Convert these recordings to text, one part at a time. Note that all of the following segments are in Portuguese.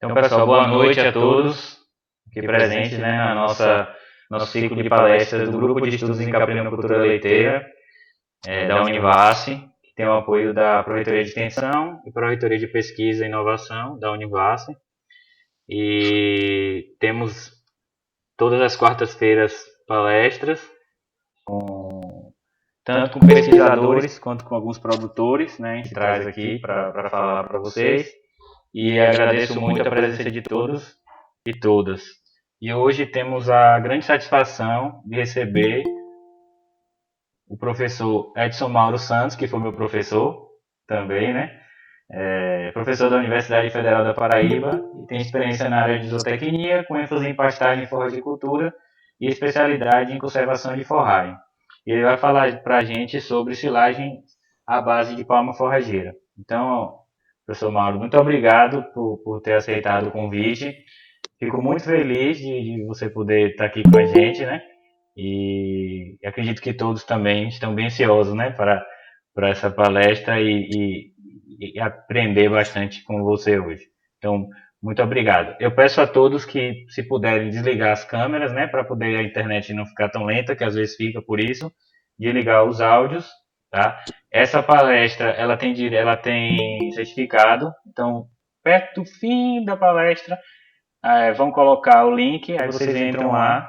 Então, pessoal, boa noite a todos aqui presentes, né, na nosso ciclo de palestras do Grupo de Estudos em Caprinocultura Leiteira, da Univasse, que tem o apoio da Pró-Reitoria de Extensão e Pró-Reitoria de Pesquisa e Inovação da Univasse. E temos todas as quartas-feiras palestras, tanto com pesquisadores quanto com alguns produtores, né, a gente traz aqui para falar para vocês. E agradeço muito a presença de todos e todas. E hoje temos a grande satisfação de receber o professor Edson Mauro Santos, que foi meu professor também, né? Professor da Universidade Federal da Paraíba e tem experiência na área de zootecnia, com ênfase em pastagem e forragicultura e especialidade em conservação de forragem. E ele vai falar para a gente sobre silagem à base de palma forrageira. Então, professor Mauro, muito obrigado por ter aceitado o convite. Fico muito feliz de você poder estar aqui com a gente, né? E acredito que todos também estão bem ansiosos, né, para essa palestra e aprender bastante com você hoje. Então, muito obrigado. Eu peço a todos que, se puderem, desligar as câmeras, né, para poder a internet não ficar tão lenta, que às vezes fica por isso, desligar os áudios, tá? Essa palestra, ela tem certificado, então, perto do fim da palestra, vão colocar o link, aí vocês entram lá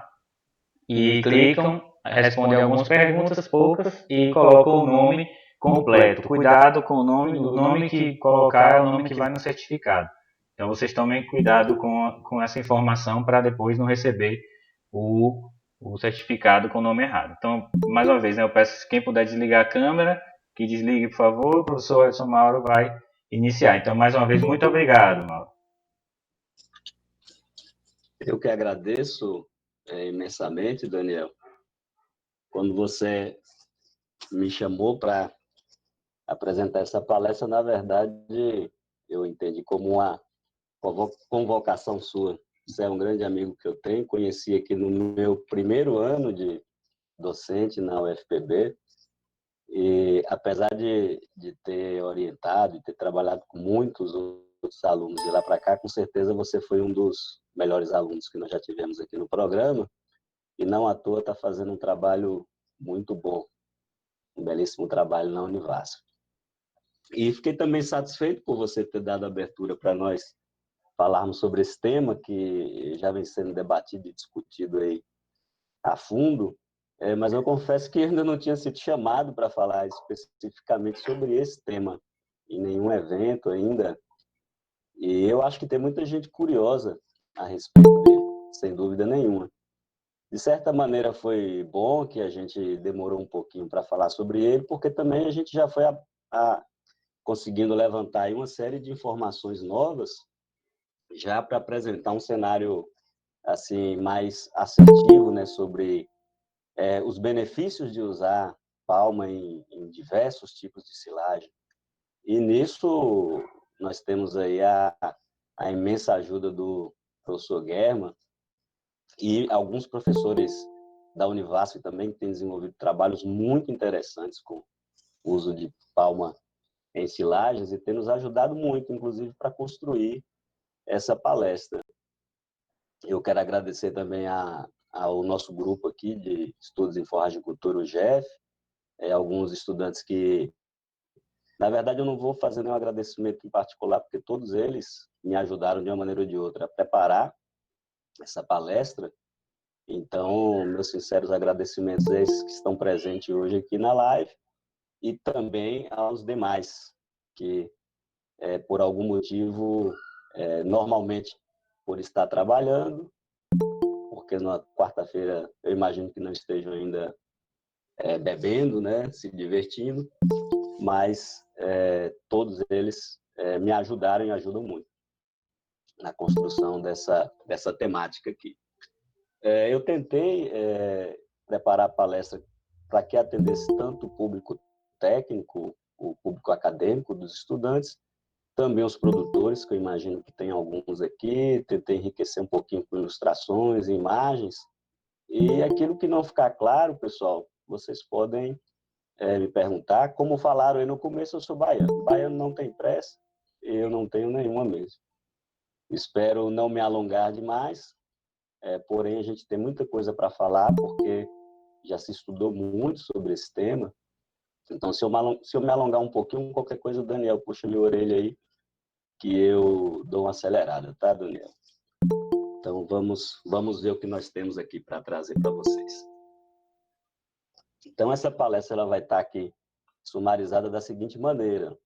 e clicam, respondem algumas perguntas, poucas, e colocam o nome completo. Cuidado com o nome que colocar é o nome que vai no certificado. Então vocês tomem cuidado com essa informação para depois não receber o certificado com o nome errado. Então, mais uma vez, né, eu peço quem puder desligar a câmera, que desligue, por favor, o professor Edson Mauro vai iniciar. Então, mais uma vez, muito obrigado, Mauro. Eu que agradeço imensamente, Daniel, quando você me chamou para apresentar essa palestra. Na verdade, eu entendi como uma convocação sua. Você é um grande amigo que eu tenho, conheci aqui no meu primeiro ano de docente na UFPB, e apesar de ter orientado e ter trabalhado com muitos outros alunos de lá para cá, com certeza você foi um dos melhores alunos que nós já tivemos aqui no programa, e não à toa está fazendo um trabalho muito bom, um belíssimo trabalho na Univasf. E fiquei também satisfeito por você ter dado abertura para nós falarmos sobre esse tema que já vem sendo debatido e discutido aí a fundo, mas eu confesso que ainda não tinha sido chamado para falar especificamente sobre esse tema em nenhum evento ainda, e eu acho que tem muita gente curiosa a respeito dele, sem dúvida nenhuma. De certa maneira foi bom que a gente demorou um pouquinho para falar sobre ele, porque também a gente já foi conseguindo levantar aí uma série de informações novas já para apresentar um cenário assim mais assertivo, né, sobre os benefícios de usar palma em diversos tipos de silagem. E nisso nós temos aí a imensa ajuda do professor German e alguns professores da Univasf também que têm desenvolvido trabalhos muito interessantes com o uso de palma em silagens e tem nos ajudado muito, inclusive, para construir essa palestra. Eu quero agradecer também ao nosso grupo aqui de estudos em forragicultura, o GEF, alguns estudantes que, na verdade, eu não vou fazer nenhum agradecimento em particular, porque todos eles me ajudaram de uma maneira ou de outra a preparar essa palestra. Então, meus sinceros agradecimentos a esses que estão presentes hoje aqui na live e também aos demais que, por algum motivo, normalmente por estar trabalhando, porque na quarta-feira eu imagino que não estejam ainda bebendo, né, se divertindo, mas todos eles me ajudaram e ajudam muito na construção dessa temática aqui. Eu tentei preparar a palestra para que atendesse tanto o público técnico, o público acadêmico dos estudantes, também os produtores, que eu imagino que tem alguns aqui. Tentei enriquecer um pouquinho com ilustrações e imagens. E aquilo que não ficar claro, pessoal, vocês podem me perguntar. Como falaram aí no começo, eu sou baiano. Baiano não tem pressa, eu não tenho nenhuma mesmo. Espero não me alongar demais, porém a gente tem muita coisa para falar, porque já se estudou muito sobre esse tema. Então, se eu me alongar um pouquinho, qualquer coisa, o Daniel puxa minha orelha aí, que eu dou uma acelerada, tá, Daniel? Então, vamos ver o que nós temos aqui para trazer para vocês. Então, essa palestra ela vai estar aqui sumarizada da seguinte maneira.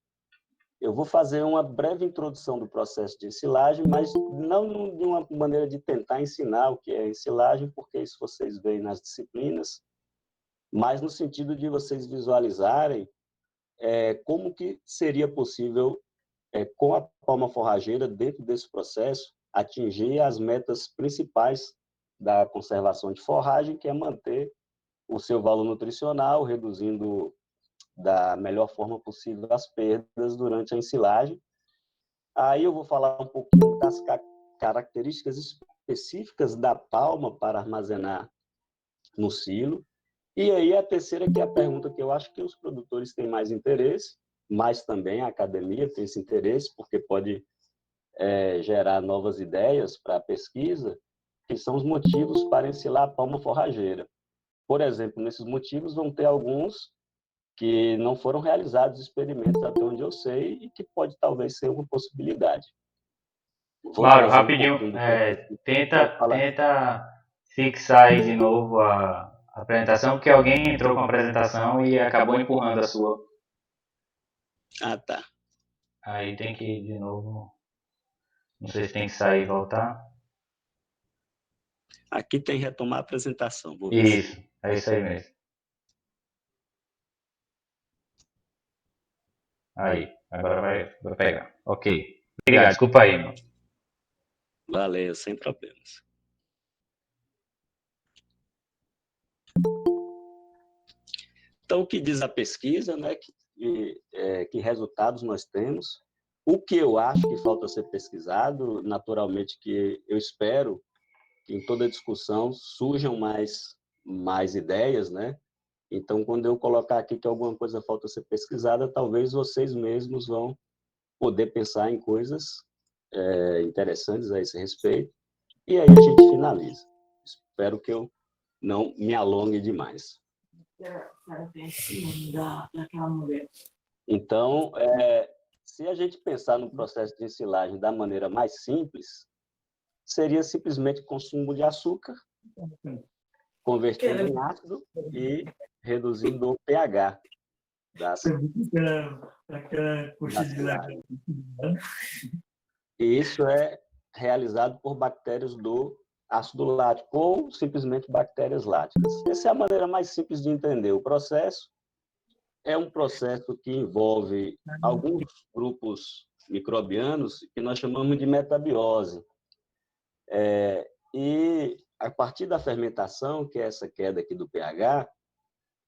Eu vou fazer uma breve introdução do processo de ensilagem, mas não de uma maneira de tentar ensinar o que é ensilagem, porque isso vocês veem nas disciplinas, mas no sentido de vocês visualizarem como que seria possível, com a palma forrageira, dentro desse processo, atingir as metas principais da conservação de forragem, que é manter o seu valor nutricional, reduzindo da melhor forma possível as perdas durante a ensilagem. Aí eu vou falar um pouquinho das características específicas da palma para armazenar no silo. E aí a terceira, que é a pergunta que eu acho que os produtores têm mais interesse, mas também a academia tem esse interesse, porque pode gerar novas ideias para a pesquisa, que são os motivos para ensilar a palma forrageira. Por exemplo, nesses motivos vão ter alguns que não foram realizados experimentos até onde eu sei e que pode talvez ser uma possibilidade. Vou Mauro, trazer um rapidinho, pouquinho do processo. Pode tenta, falar. tenta fixar aí de novo a apresentação, porque alguém entrou com a apresentação e acabou empurrando a sua. Ah, tá. Aí tem que ir de novo. Não sei se tem que sair e voltar. Aqui tem retomar a apresentação. Vou ver Isso, se... é isso aí mesmo. Aí, agora vai pegar. Ok. Obrigado, desculpa aí, mano. Valeu, sem problemas. Então, o que diz a pesquisa, né? Que resultados nós temos? O que eu acho que falta ser pesquisado, naturalmente, que eu espero que em toda discussão surjam mais ideias, né? Então, quando eu colocar aqui que alguma coisa falta ser pesquisada, talvez vocês mesmos vão poder pensar em coisas interessantes a esse respeito. E aí a gente finaliza. Espero que eu não me alongue demais. Então, se a gente pensar no processo de ensilagem da maneira mais simples, seria simplesmente consumo de açúcar, convertendo em ácido e reduzindo o pH da silagem. E isso é realizado por bactérias do ácido lático ou simplesmente bactérias láticas. Essa é a maneira mais simples de entender o processo. É um processo que envolve alguns grupos microbianos que nós chamamos de metabiose. E a partir da fermentação, que é essa queda aqui do pH,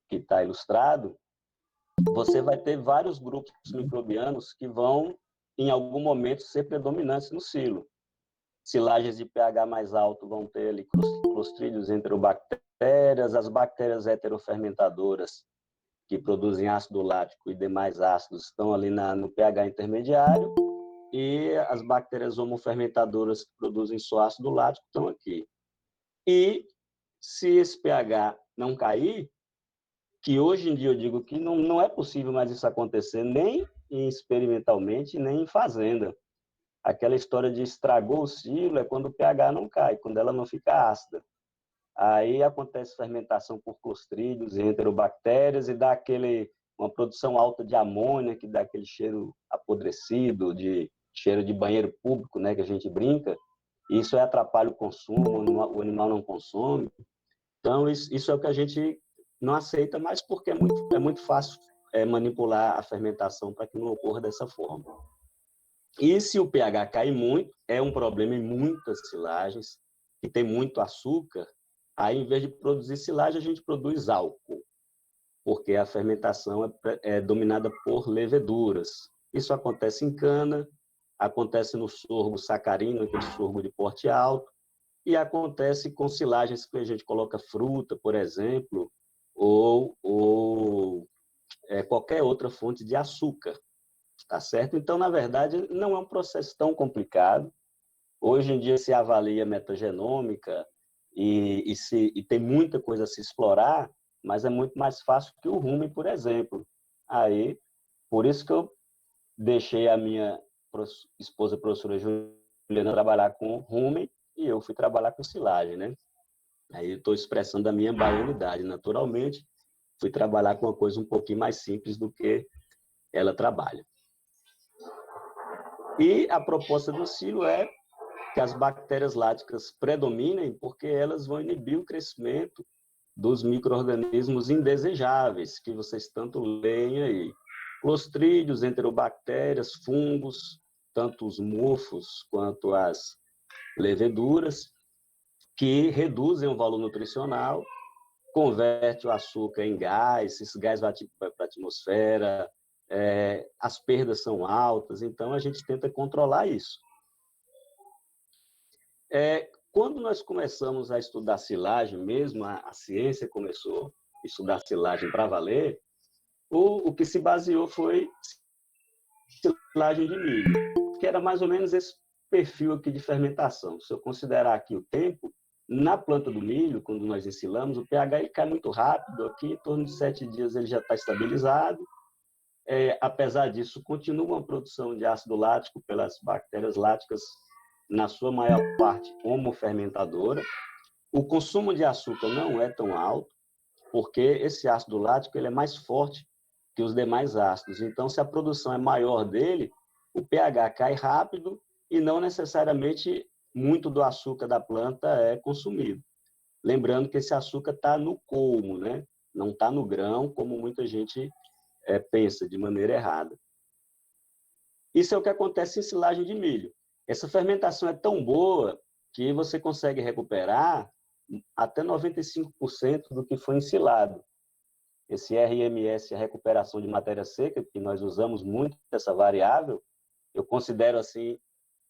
que está ilustrado, você vai ter vários grupos microbianos que vão, em algum momento, ser predominantes no silo. Silagens de pH mais alto vão ter ali clostridios enterobactérias, as bactérias heterofermentadoras, que produzem ácido lático e demais ácidos, estão ali no pH intermediário, e as bactérias homofermentadoras que produzem só ácido lático estão aqui. E se esse pH não cair, que hoje em dia eu digo que não é possível mais isso acontecer, nem experimentalmente, nem em fazenda. Aquela história de estragou o silo é quando o pH não cai, quando ela não fica ácida. Aí acontece fermentação por clostridios e enterobactérias e dá uma produção alta de amônia, que dá aquele cheiro apodrecido, cheiro de banheiro público, né, que a gente brinca. Isso atrapalha o consumo, o animal não consome. Então, isso é o que a gente não aceita mais, porque é muito fácil manipular a fermentação para que não ocorra dessa forma. E se o pH cai muito, é um problema em muitas silagens, que tem muito açúcar, aí em vez de produzir silagem, a gente produz álcool, porque a fermentação é dominada por leveduras. Isso acontece em cana, acontece no sorgo sacarino, aquele sorgo de porte alto, e acontece com silagens que a gente coloca fruta, por exemplo, ou qualquer outra fonte de açúcar. Tá certo? Então, na verdade, não é um processo tão complicado. Hoje em dia se avalia metagenômica e tem muita coisa a se explorar, mas é muito mais fácil que o rumen, por exemplo. Aí, por isso que eu deixei a minha esposa, a professora Juliana, trabalhar com rumen e eu fui trabalhar com silagem, né? Aí eu estou expressando a minha baianidade, naturalmente. Fui trabalhar com uma coisa um pouquinho mais simples do que ela trabalha. E a proposta do silo é que as bactérias láticas predominem, porque elas vão inibir o crescimento dos micro-organismos indesejáveis, que vocês tanto leem aí. Clostrídeos, enterobactérias, fungos, tanto os mofos quanto as leveduras, que reduzem o valor nutricional, converte o açúcar em gás, esse gás vai para a atmosfera, as perdas são altas, então a gente tenta controlar isso. Quando nós começamos a estudar silagem, mesmo a ciência começou a estudar silagem para valer, o que se baseou foi silagem de milho, que era mais ou menos esse perfil aqui de fermentação. Se eu considerar aqui o tempo, na planta do milho, quando nós ensilamos, o pH ele cai muito rápido, aqui em torno de 7 dias ele já está estabilizado. Apesar disso, continua uma produção de ácido lático pelas bactérias láticas, na sua maior parte homofermentadora. O consumo de açúcar não é tão alto, porque esse ácido lático ele é mais forte que os demais ácidos. Então, se a produção é maior dele, o pH cai rápido e não necessariamente muito do açúcar da planta é consumido. Lembrando que esse açúcar está no colmo, né? Não está no grão, como muita gente pensa de maneira errada. Isso é o que acontece em silagem de milho. Essa fermentação é tão boa que você consegue recuperar até 95% do que foi ensilado. Esse RMS, a recuperação de matéria seca, que nós usamos muito essa variável, eu considero assim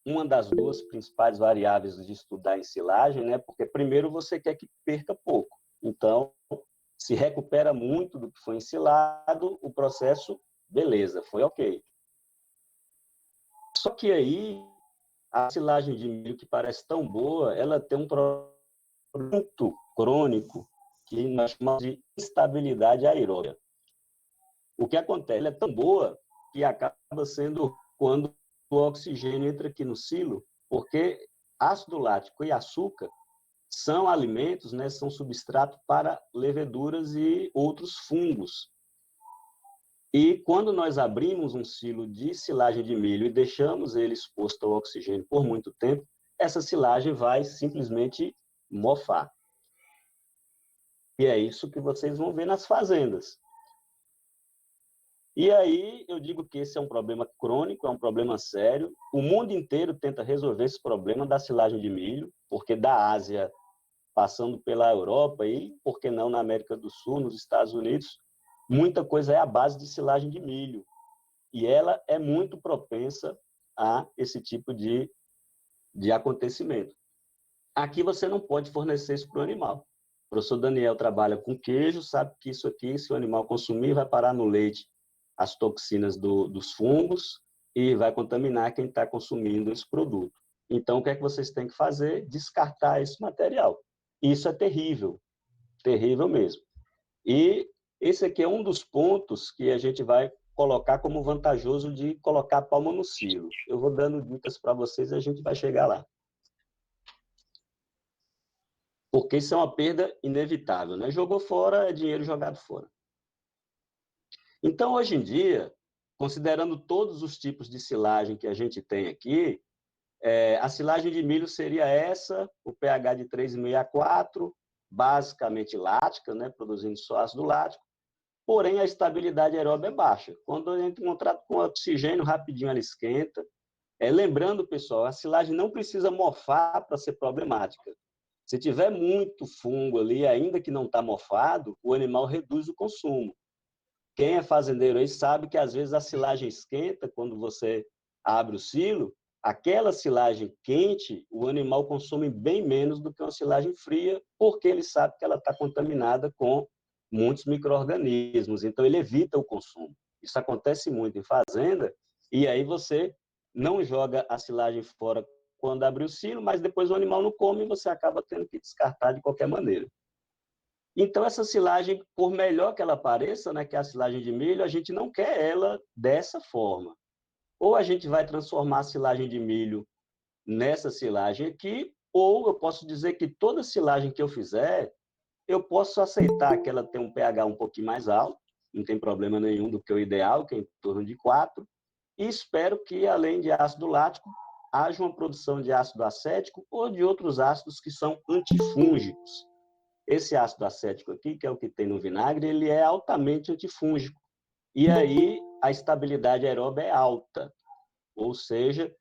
uma das duas principais variáveis de estudar em silagem, né? Porque primeiro você quer que perca pouco. Então, se recupera muito do que foi ensilado, o processo, beleza, foi ok. Só que aí, a silagem de milho, que parece tão boa, ela tem um problema muito crônico, que nós chamamos de instabilidade aeróbica. O que acontece? Ela é tão boa que acaba sendo quando o oxigênio entra aqui no silo, porque ácido lático e açúcar são alimentos, né, são substrato para leveduras e outros fungos. E quando nós abrimos um silo de silagem de milho e deixamos ele exposto ao oxigênio por muito tempo, essa silagem vai simplesmente mofar. E é isso que vocês vão ver nas fazendas. E aí eu digo que esse é um problema crônico, é um problema sério. O mundo inteiro tenta resolver esse problema da silagem de milho, porque da Ásia, passando pela Europa e, por que não, na América do Sul, nos Estados Unidos, muita coisa é a base de silagem de milho. E ela é muito propensa a esse tipo de acontecimento. Aqui você não pode fornecer isso para o animal. O professor Daniel trabalha com queijo, sabe que isso aqui, se o animal consumir, vai parar no leite as toxinas dos fungos e vai contaminar quem está consumindo esse produto. Então, o que é que vocês têm que fazer? Descartar esse material. Isso é terrível, terrível mesmo. E esse aqui é um dos pontos que a gente vai colocar como vantajoso de colocar a palma no silo. Eu vou dando dicas para vocês e a gente vai chegar lá. Porque isso é uma perda inevitável, né? Jogou fora, é dinheiro jogado fora. Então, hoje em dia, considerando todos os tipos de silagem que a gente tem aqui, a silagem de milho seria essa, o pH de 3,5 a 4, basicamente lática, né, produzindo só ácido lático, porém a estabilidade aeróbica é baixa. Quando entra em contato com oxigênio, rapidinho ela esquenta. Lembrando, pessoal, a silagem não precisa mofar para ser problemática. Se tiver muito fungo ali, ainda que não está mofado, o animal reduz o consumo. Quem é fazendeiro aí sabe que às vezes a silagem esquenta, quando você abre o silo, aquela silagem quente, o animal consome bem menos do que uma silagem fria, porque ele sabe que ela está contaminada com muitos micro-organismos, então ele evita o consumo. Isso acontece muito em fazenda, e aí você não joga a silagem fora quando abre o silo, mas depois o animal não come e você acaba tendo que descartar de qualquer maneira. Então, essa silagem, por melhor que ela pareça, né, que é a silagem de milho, a gente não quer ela dessa forma. Ou a gente vai transformar a silagem de milho nessa silagem aqui, ou eu posso dizer que toda silagem que eu fizer, eu posso aceitar que ela tenha um pH um pouquinho mais alto, não tem problema nenhum do que o ideal, que é em torno de 4, e espero que, além de ácido lático, haja uma produção de ácido acético ou de outros ácidos que são antifúngicos. Esse ácido acético aqui, que é o que tem no vinagre, ele é altamente antifúngico. E aí a estabilidade aeróbica é alta. Ou seja,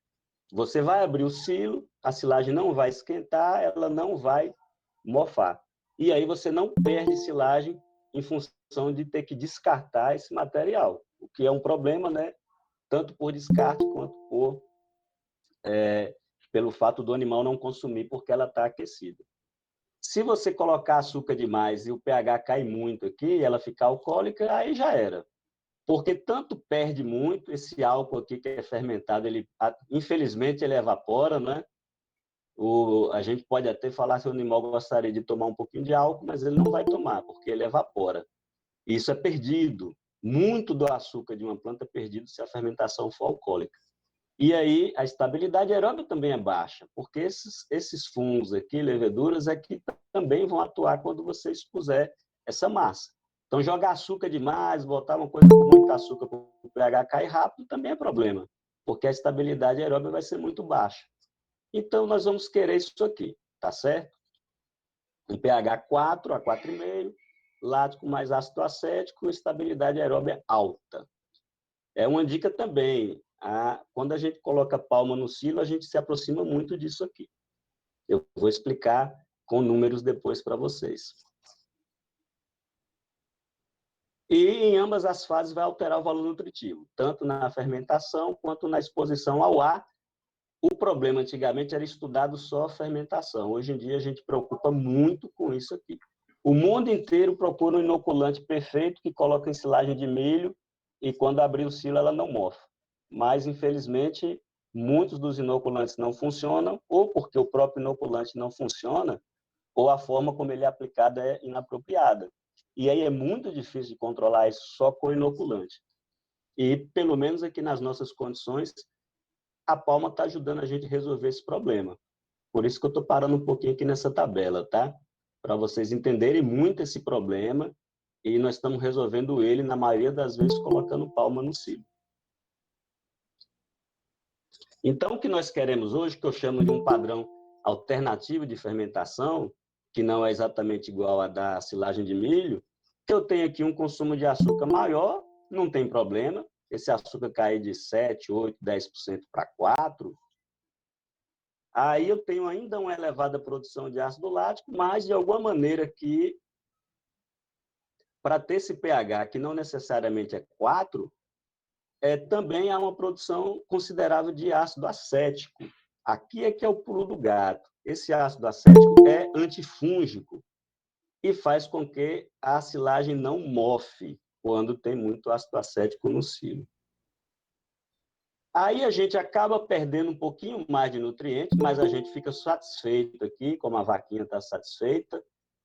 você vai abrir o silo, a silagem não vai esquentar, ela não vai mofar. E aí você não perde silagem em função de ter que descartar esse material, o que é um problema, né? Tanto por descarte quanto pelo fato do animal não consumir porque ela está aquecida. Se você colocar açúcar demais e o pH cai muito aqui, ela ficar alcoólica, aí já era. Porque tanto perde muito, esse álcool aqui que é fermentado, ele, infelizmente ele evapora, né? A gente pode até falar se o animal gostaria de tomar um pouquinho de álcool, mas ele não vai tomar, porque ele evapora. Isso é perdido. Muito do açúcar de uma planta é perdido se a fermentação for alcoólica. E aí a estabilidade aeróbica também é baixa, porque esses fungos aqui, leveduras, é que também vão atuar quando você expuser essa massa. Então, jogar açúcar demais, botar uma coisa com muito açúcar para o pH cair rápido, também é problema, porque a estabilidade aeróbica vai ser muito baixa. Então, nós vamos querer isso aqui, tá certo? Um pH 4 a 4,5, lático mais ácido acético, estabilidade aeróbica alta. É uma dica também, quando a gente coloca palma no silo, a gente se aproxima muito disso aqui. Eu vou explicar com números depois para vocês. E em ambas as fases vai alterar o valor nutritivo, tanto na fermentação quanto na exposição ao ar. O problema antigamente era estudado só a fermentação. Hoje em dia a gente preocupa muito com isso aqui. O mundo inteiro procura um inoculante perfeito que coloca em silagem de milho e quando abrir o silo ela não mofa. Mas, infelizmente, muitos dos inoculantes não funcionam, ou porque o próprio inoculante não funciona, ou a forma como ele é aplicado é inapropriada. E aí é muito difícil de controlar isso só com inoculante. E, pelo menos aqui nas nossas condições, a palma está ajudando a gente a resolver esse problema. Por isso que eu estou parando um pouquinho aqui nessa tabela, tá? Para vocês entenderem muito esse problema e nós estamos resolvendo ele, na maioria das vezes, colocando palma no silo. Então, o que nós queremos hoje, que eu chamo de um padrão alternativo de fermentação, que não é exatamente igual a da silagem de milho, que eu tenho aqui um consumo de açúcar maior, não tem problema, esse açúcar cair de 7, 8, 10% para 4%, aí eu tenho ainda uma elevada produção de ácido lático, mas de alguma maneira que, para ter esse pH, que não necessariamente é 4, também há uma produção considerável de ácido acético. Aqui é que é o pulo do gato. Esse ácido acético é antifúngico e faz com que a silagem não mofe quando tem muito ácido acético no silo. Aí a gente acaba perdendo um pouquinho mais de nutrientes, mas a gente fica satisfeito aqui, como a vaquinha está satisfeita.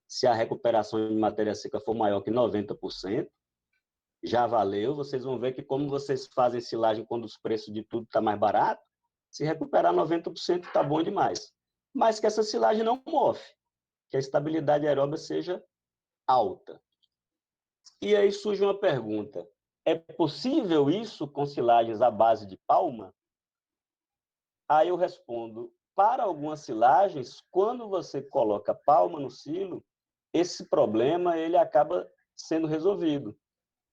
Se a recuperação de matéria seca for maior que 90%, já valeu. Vocês vão ver que como vocês fazem silagem quando os preços de tudo estão mais barato, se recuperar 90% está bom demais. Mas que essa silagem não mofe, que a estabilidade aeróbica seja alta. E aí surge uma pergunta: é possível isso com silagens à base de palma? Aí eu respondo, para algumas silagens, quando você coloca palma no silo, esse problema ele acaba sendo resolvido.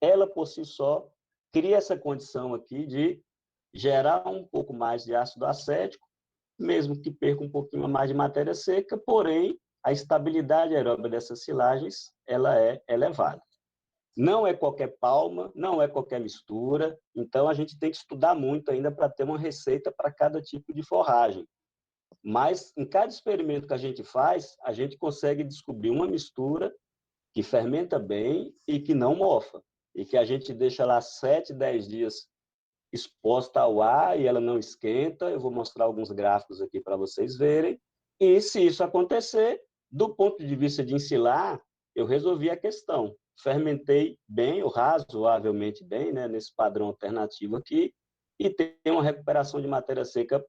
Ela, por si só, cria essa condição aqui de gerar um pouco mais de ácido acético, mesmo que perca um pouquinho mais de matéria seca, porém, a estabilidade aeróbica dessas silagens ela é elevada. Não é qualquer palma, não é qualquer mistura, então a gente tem que estudar muito ainda para ter uma receita para cada tipo de forragem. Mas em cada experimento que a gente faz, a gente consegue descobrir uma mistura que fermenta bem e que não mofa, e que a gente deixa lá 7, 10 dias exposta ao ar e ela não esquenta. Eu vou mostrar alguns gráficos aqui para vocês verem. E se isso acontecer, do ponto de vista de ensilar, eu resolvi a questão. Fermentei bem, ou razoavelmente bem, né, nesse padrão alternativo aqui, e tem uma recuperação de matéria seca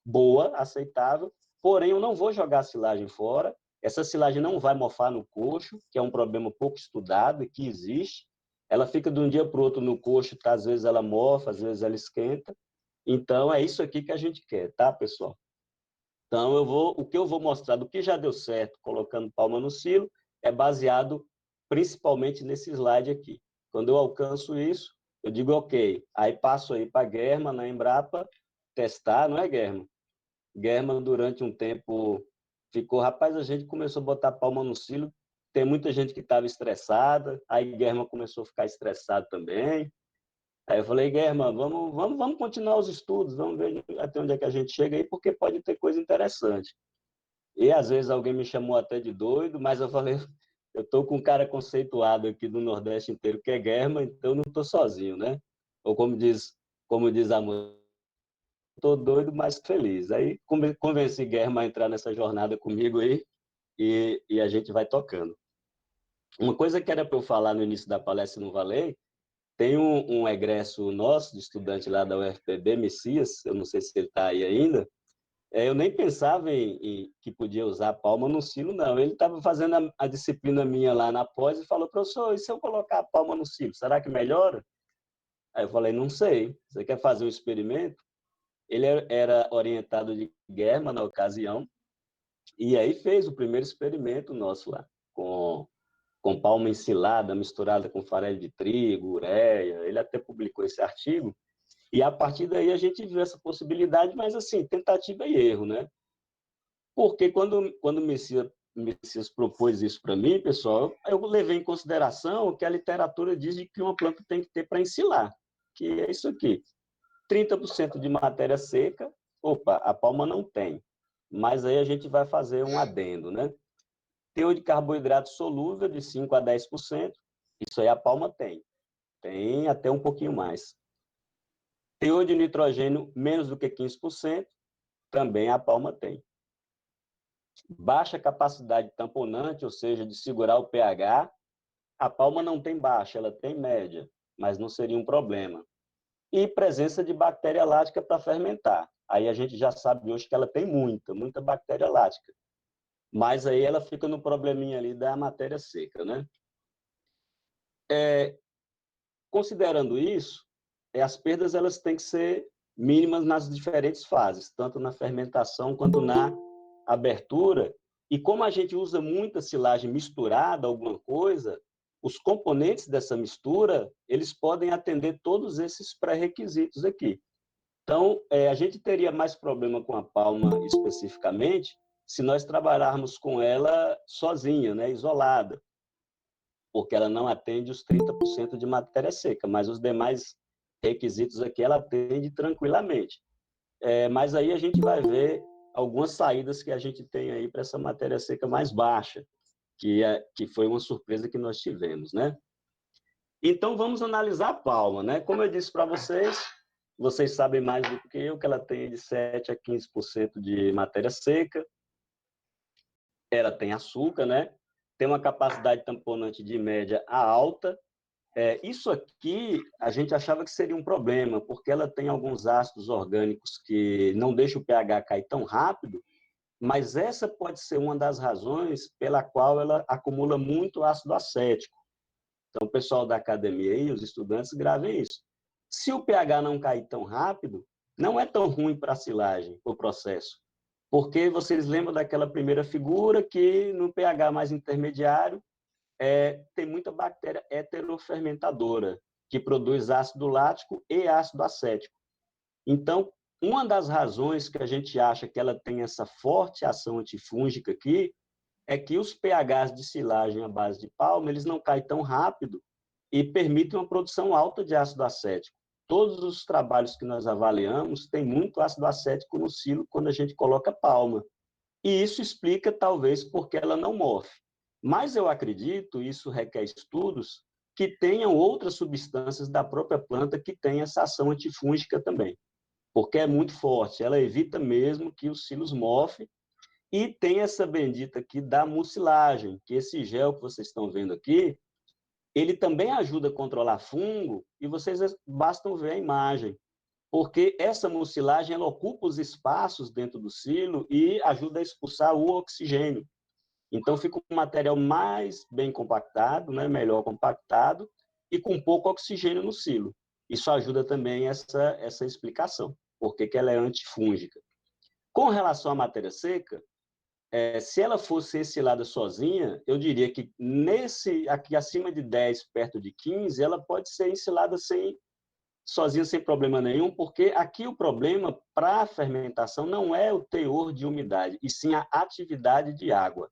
boa, aceitável, porém eu não vou jogar a silagem fora, essa silagem não vai mofar no coxo, que é um problema pouco estudado e que existe, ela fica de um dia para o outro no coxo, tá? Às vezes ela mofa, às vezes ela esquenta, então é isso aqui que a gente quer, tá, pessoal? Então o que eu vou mostrar do que já deu certo colocando palma no silo é baseado principalmente nesse slide aqui. Quando eu alcanço isso, eu digo ok, aí passo aí para a Germa, na Embrapa, testar, não é Germa? Germa, durante um tempo, ficou... Rapaz, a gente começou a botar palma no silo, tem muita gente que estava estressada, aí Germa começou a ficar estressado também. Aí eu falei, Germa, vamos continuar os estudos, vamos ver até onde é que a gente chega aí, porque pode ter coisa interessante. E às vezes alguém me chamou até de doido, mas eu falei, eu estou com um cara conceituado aqui do Nordeste inteiro, que é Germa, então eu não estou sozinho, né? Ou como diz a música, tô doido, mas feliz. Aí convenci Guerra a entrar nessa jornada comigo aí e a gente vai tocando. Uma coisa que era para eu falar no início da palestra e não falei, tem um egresso nosso, de estudante lá da UFPB, Messias, eu não sei se ele está aí ainda, eu nem pensava em que podia usar palma no silo, não. Ele estava fazendo a disciplina minha lá na pós e falou, professor, e se eu colocar a palma no silo, será que melhora? Aí eu falei, não sei, você quer fazer um experimento? Ele era orientado de Germa na ocasião, e aí fez o primeiro experimento nosso lá, com palma ensilada, misturada com farelo de trigo, ureia, ele até publicou esse artigo, e a partir daí a gente viu essa possibilidade, mas assim, tentativa e erro, né? Porque quando Messias propôs isso para mim, pessoal, eu levei em consideração o que a literatura diz de que uma planta tem que ter para ensilar, que é isso aqui. 30% de matéria seca, opa, a palma não tem. Mas aí a gente vai fazer um adendo, né? Teor de carboidrato solúvel de 5 a 10%, isso aí a palma tem. Tem até um pouquinho mais. Teor de nitrogênio menos do que 15%, também a palma tem. Baixa capacidade tamponante, ou seja, de segurar o pH, a palma não tem baixa, ela tem média, mas não seria um problema. E presença de bactéria lática para fermentar. Aí a gente já sabe hoje que ela tem muita bactéria lática. Mas aí ela fica no probleminha ali da matéria seca, né? Considerando isso, as perdas elas têm que ser mínimas nas diferentes fases, tanto na fermentação quanto na abertura. E como a gente usa muita silagem misturada, alguma coisa, os componentes dessa mistura, eles podem atender todos esses pré-requisitos aqui. Então, a gente teria mais problema com a palma especificamente se nós trabalharmos com ela sozinha, né, isolada, porque ela não atende os 30% de matéria seca, mas os demais requisitos aqui ela atende tranquilamente. Mas aí a gente vai ver algumas saídas que a gente tem aí para essa matéria seca mais baixa, que foi uma surpresa que nós tivemos, né? Então, vamos analisar a palma, né? Como eu disse para vocês, vocês sabem mais do que eu, que ela tem de 7 a 15% de matéria seca, ela tem açúcar, né? Tem uma capacidade tamponante de média alta. Isso aqui a gente achava que seria um problema, porque ela tem alguns ácidos orgânicos que não deixam o pH cair tão rápido, mas essa pode ser uma das razões pela qual ela acumula muito ácido acético. Então, o pessoal da academia e os estudantes gravem isso. Se o pH não cair tão rápido, não é tão ruim para a silagem, o processo. Porque vocês lembram daquela primeira figura que no pH mais intermediário tem muita bactéria heterofermentadora, que produz ácido lático e ácido acético. Então, uma das razões que a gente acha que ela tem essa forte ação antifúngica aqui é que os pHs de silagem à base de palma, eles não caem tão rápido e permitem uma produção alta de ácido acético. Todos os trabalhos que nós avaliamos têm muito ácido acético no silo quando a gente coloca palma. E isso explica, talvez, porque ela não morfe. Mas eu acredito, isso requer estudos, que tenham outras substâncias da própria planta que tenham essa ação antifúngica também, porque é muito forte, ela evita mesmo que o silos mofe, e tem essa bendita aqui da mucilagem, que esse gel que vocês estão vendo aqui, ele também ajuda a controlar fungo, e vocês bastam ver a imagem, porque essa mucilagem ela ocupa os espaços dentro do silo e ajuda a expulsar o oxigênio. Então, fica um material mais bem compactado, né, melhor compactado, e com pouco oxigênio no silo. Isso ajuda também essa explicação, porque ela é antifúngica. Com relação à matéria seca, se ela fosse ensilada sozinha, eu diria que aqui acima de 10, perto de 15, ela pode ser ensilada sozinha sem problema nenhum, porque aqui o problema para a fermentação não é o teor de umidade, e sim a atividade de água.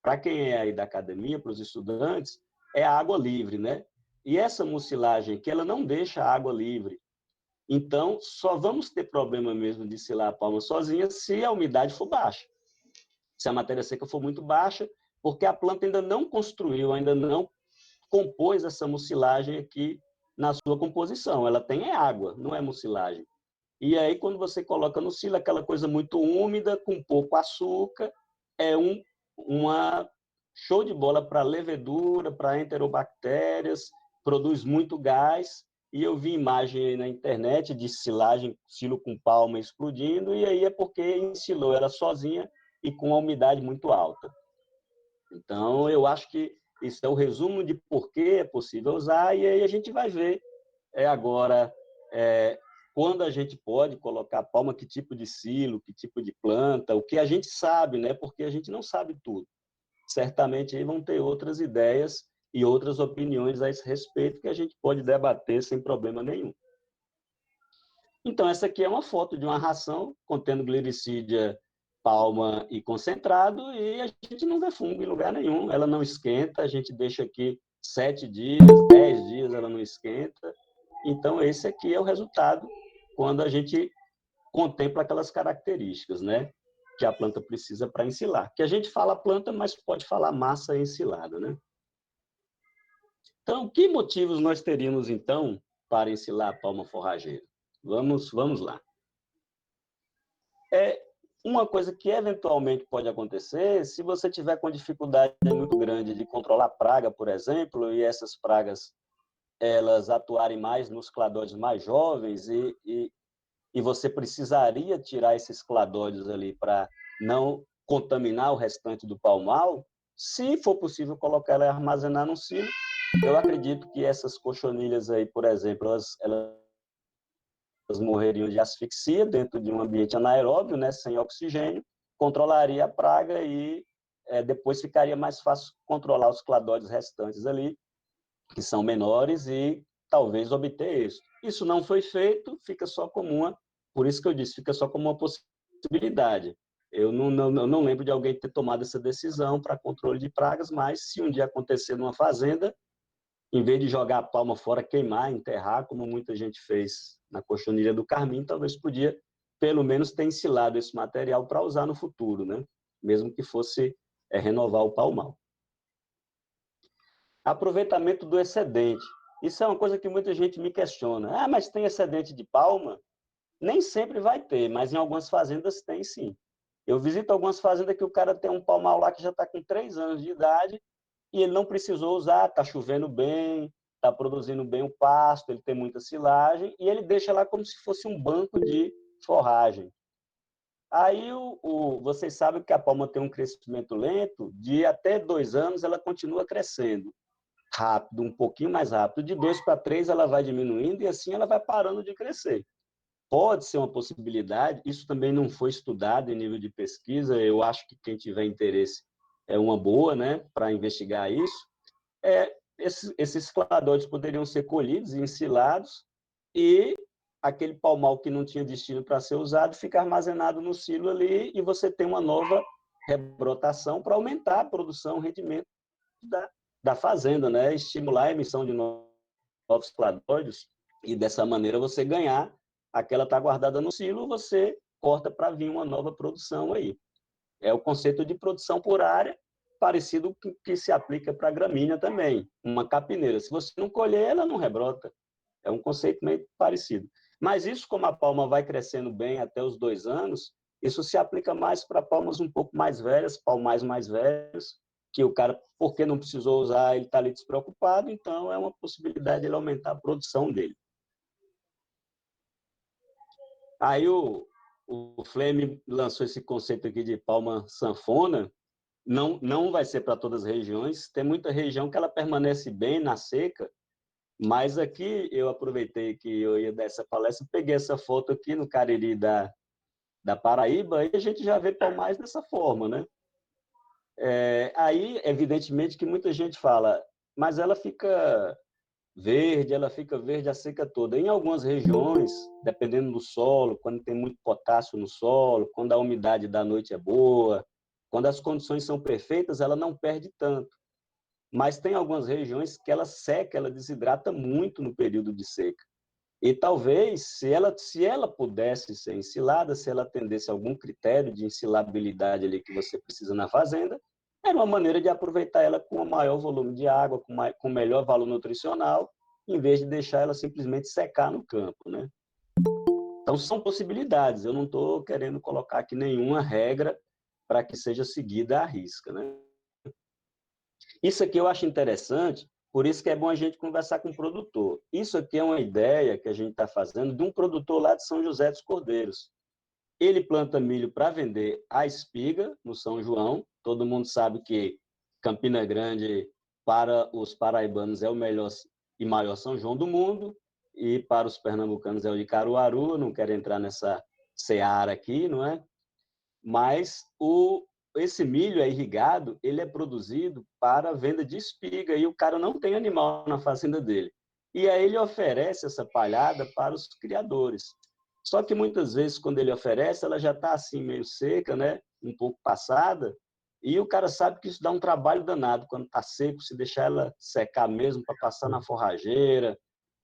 Para quem é aí da academia, para os estudantes, é a água livre, né? E essa mucilagem aqui, ela não deixa a água livre. Então, só vamos ter problema mesmo de ensilar a palma sozinha se a umidade for baixa. Se a matéria seca for muito baixa, porque a planta ainda não construiu, ainda não compôs essa mucilagem aqui na sua composição. Ela tem água, não é mucilagem. E aí, quando você coloca no silo, aquela coisa muito úmida, com pouco açúcar, é uma show de bola para levedura, para enterobactérias, produz muito gás. E eu vi imagem aí na internet de silagem, silo com palma explodindo, e aí é porque ensilou ela sozinha e com a umidade muito alta. Então, eu acho que isso é o resumo de por que é possível usar, e aí a gente vai ver agora quando a gente pode colocar palma, que tipo de silo, que tipo de planta, o que a gente sabe, né? Porque a gente não sabe tudo. Certamente aí vão ter outras ideias e outras opiniões a esse respeito que a gente pode debater sem problema nenhum. Então, essa aqui é uma foto de uma ração contendo glicídia, palma e concentrado, e a gente não vê fungo em lugar nenhum. Ela não esquenta, a gente deixa aqui 7 dias, 10 dias, ela não esquenta. Então, esse aqui é o resultado quando a gente contempla aquelas características, né, que a planta precisa para ensilar. Que a gente fala planta, mas pode falar massa ensilada, né? Então, que motivos nós teríamos, então, para ensilar a palma forrageira? Vamos lá. Uma coisa que eventualmente pode acontecer, se você tiver com dificuldade muito grande de controlar praga, por exemplo, e essas pragas elas atuarem mais nos cladóides mais jovens e você precisaria tirar esses cladóides ali para não contaminar o restante do palmal, se for possível colocar ela e armazenar no silo, eu acredito que essas cochonilhas aí, por exemplo, elas morreriam de asfixia dentro de um ambiente anaeróbio, né, sem oxigênio, controlaria a praga e depois ficaria mais fácil controlar os cladóides restantes ali, que são menores, e talvez obter êxito. Isso não foi feito, fica só como por isso que eu disse, fica só como uma possibilidade. Eu não lembro de alguém ter tomado essa decisão para controle de pragas, mas se um dia acontecer numa fazenda, em vez de jogar a palma fora, queimar, enterrar, como muita gente fez na cochonilha do carmim, talvez podia, pelo menos, ter ensilado esse material para usar no futuro, né? Mesmo que fosse renovar o palmal. Aproveitamento do excedente. Isso é uma coisa que muita gente me questiona. Ah, mas tem excedente de palma? Nem sempre vai ter, mas em algumas fazendas tem sim. Eu visito algumas fazendas que o cara tem um palmal lá que já está com 3 anos de idade e ele não precisou usar, está chovendo bem, está produzindo bem o pasto, ele tem muita silagem, e ele deixa lá como se fosse um banco de forragem. Aí vocês sabem que a palma tem um crescimento lento, de até 2 anos ela continua crescendo rápido, um pouquinho mais rápido. De 2 para 3 ela vai diminuindo e assim ela vai parando de crescer. Pode ser uma possibilidade, isso também não foi estudado em nível de pesquisa, eu acho que quem tiver interesse é uma boa, né, para investigar isso. Esses cladóides poderiam ser colhidos e ensilados, e aquele palmal que não tinha destino para ser usado fica armazenado no silo ali, e você tem uma nova rebrotação para aumentar a produção, o rendimento da fazenda, né? Estimular a emissão de novos cladóides, e dessa maneira você ganhar, aquela está guardada no silo, você corta para vir uma nova produção aí. É o conceito de produção por área, parecido com o que se aplica para a gramínea também, uma capineira. Se você não colher, ela não rebrota. É um conceito meio parecido. Mas isso, como a palma vai crescendo bem até os 2 anos, isso se aplica mais para palmas um pouco mais velhas, palmais mais velhos, que o cara, porque não precisou usar, ele está ali despreocupado, então é uma possibilidade de ele aumentar a produção dele. Aí o Fleme lançou esse conceito aqui de palma sanfona, não vai ser para todas as regiões, tem muita região que ela permanece bem na seca, mas aqui eu aproveitei que eu ia dar essa palestra, peguei essa foto aqui no Cariri da Paraíba, e a gente já vê palmais dessa forma, né? Aí, evidentemente, que muita gente fala, mas ela fica verde a seca toda. Em algumas regiões, dependendo do solo, quando tem muito potássio no solo, quando a umidade da noite é boa, quando as condições são perfeitas, ela não perde tanto. Mas tem algumas regiões que ela seca, ela desidrata muito no período de seca. E talvez, se ela pudesse ser ensilada, se ela atendesse a algum critério de ensilabilidade ali que você precisa na fazenda, era uma maneira de aproveitar ela com um maior volume de água, com melhor valor nutricional, em vez de deixar ela simplesmente secar no campo, né? Então, são possibilidades. Eu não estou querendo colocar aqui nenhuma regra para que seja seguida à risca, né? Isso aqui eu acho interessante, por isso que é bom a gente conversar com o produtor. Isso aqui é uma ideia que a gente está fazendo de um produtor lá de São José dos Cordeiros. Ele planta milho para vender a espiga no São João. Todo mundo sabe que Campina Grande, para os paraibanos, é o melhor e maior São João do mundo, e para os pernambucanos é o de Caruaru. Não quero entrar nessa seara aqui, não é? Mas esse milho é irrigado, ele é produzido para venda de espiga, e o cara não tem animal na fazenda dele. E aí ele oferece essa palhada para os criadores. Só que muitas vezes, quando ele oferece, ela já está assim, meio seca, né? Um pouco passada, e o cara sabe que isso dá um trabalho danado quando está seco, se deixar ela secar mesmo para passar na forrageira,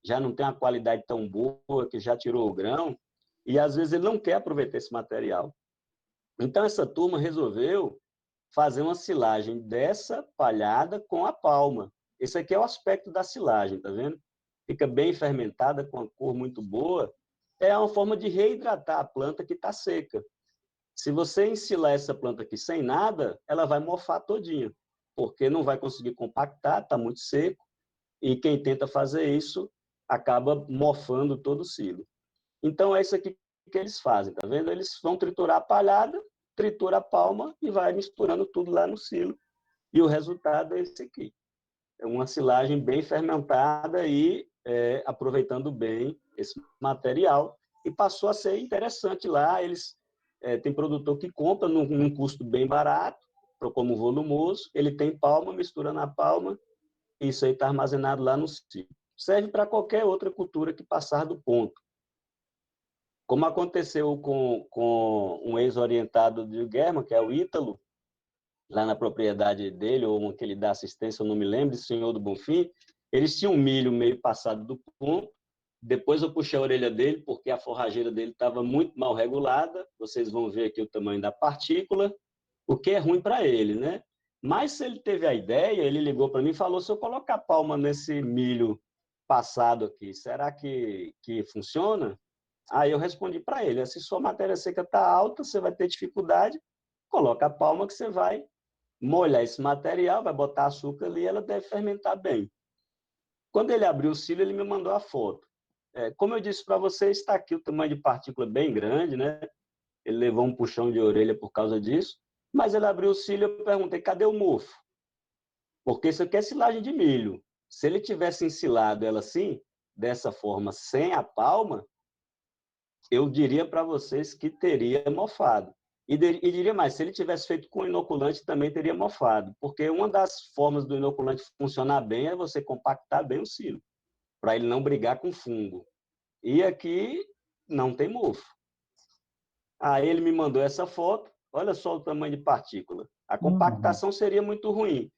já não tem uma qualidade tão boa, que já tirou o grão, e às vezes ele não quer aproveitar esse material. Então, essa turma resolveu fazer uma silagem dessa palhada com a palma. Esse aqui é o aspecto da silagem, tá vendo? Fica bem fermentada, com a cor muito boa. É uma forma de reidratar a planta que está seca. Se você ensilar essa planta aqui sem nada, ela vai mofar todinha, porque não vai conseguir compactar, está muito seco, e quem tenta fazer isso acaba mofando todo o silo. Então, é isso aqui que eles fazem, tá vendo? Eles vão triturar a palhada, tritura a palma e vai misturando tudo lá no silo. E o resultado é esse aqui. É uma silagem bem fermentada e aproveitando bem esse material. E passou a ser interessante lá. Eles tem produtor que compra num custo bem barato, como volumoso. Ele tem palma, mistura na palma, e isso aí está armazenado lá no silo. Serve para qualquer outra cultura que passar do ponto. Como aconteceu com um ex-orientado de Guerma, que é o Ítalo, lá na propriedade dele, ou que ele dá assistência, eu não me lembro, senhor do Bonfim, eles tinham um milho meio passado do ponto. Depois eu puxei a orelha dele, porque a forrageira dele estava muito mal regulada. Vocês vão ver aqui o tamanho da partícula, o que é ruim para ele, né? Mas se ele teve a ideia, ele ligou para mim e falou: se eu colocar a palma nesse milho passado aqui, será que funciona? Aí eu respondi para ele: se sua matéria seca está alta, você vai ter dificuldade, coloca a palma que você vai molhar esse material, vai botar açúcar ali, ela deve fermentar bem. Quando ele abriu o silo, ele me mandou a foto. Como eu disse para você, está aqui o tamanho de partícula bem grande, né? Ele levou um puxão de orelha por causa disso, mas ele abriu o silo e eu perguntei: cadê o mofo? Porque isso aqui é silagem de milho. Se ele tivesse ensilado ela assim, dessa forma, sem a palma, eu diria para vocês que teria mofado. E diria mais, se ele tivesse feito com inoculante, também teria mofado, porque uma das formas do inoculante funcionar bem é você compactar bem o silo, para ele não brigar com fungo. E aqui não tem mofo. Aí ele me mandou essa foto, olha só o tamanho de partícula. A compactação seria muito ruim.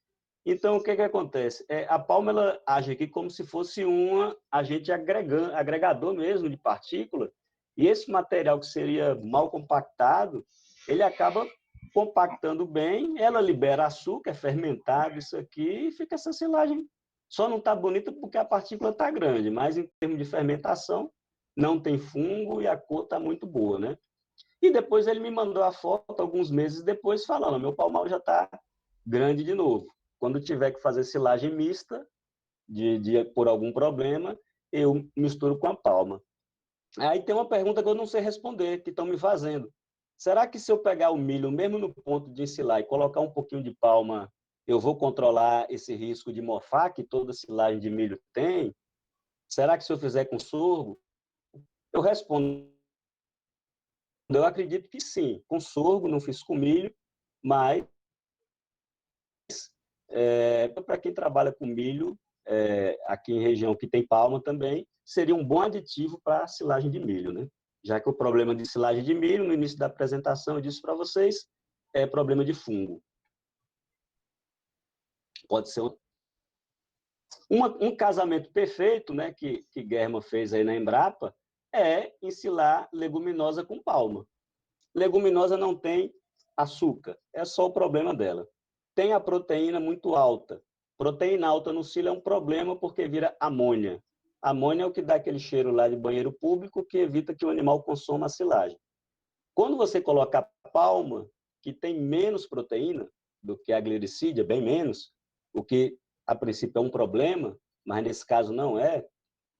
Então, o que acontece? A palma ela age aqui como se fosse um agente agregador mesmo de partícula, e esse material que seria mal compactado, ele acaba compactando bem, ela libera açúcar, é fermentado isso aqui, e fica essa silagem. Só não está bonita porque a partícula está grande, mas em termos de fermentação, não tem fungo e a cor está muito boa, né? E depois ele me mandou a foto, alguns meses depois, falando, meu palmal já está grande de novo. Quando tiver que fazer silagem mista, por algum problema, eu misturo com a palma. Aí tem uma pergunta que eu não sei responder, que estão me fazendo. Será que se eu pegar o milho, mesmo no ponto de ensilar, e colocar um pouquinho de palma, eu vou controlar esse risco de mofar que toda silagem de milho tem? Será que se eu fizer com sorgo? Eu respondo, eu acredito que sim. Com sorgo, não fiz com milho, mas para quem trabalha com milho, aqui em região que tem palma também, seria um bom aditivo para silagem de milho, né? Já que o problema de silagem de milho, no início da apresentação eu disse para vocês, é problema de fungo. Pode ser um casamento perfeito, né, que Germa fez aí na Embrapa, é ensilar leguminosa com palma. Leguminosa não tem açúcar, é só o problema dela. Tem a proteína muito alta. Proteína alta no silo é um problema porque vira amônia. Amônia é o que dá aquele cheiro lá de banheiro público que evita que o animal consuma a silagem. Quando você coloca a palma, que tem menos proteína do que a glericídia, bem menos, o que a princípio é um problema, mas nesse caso não é,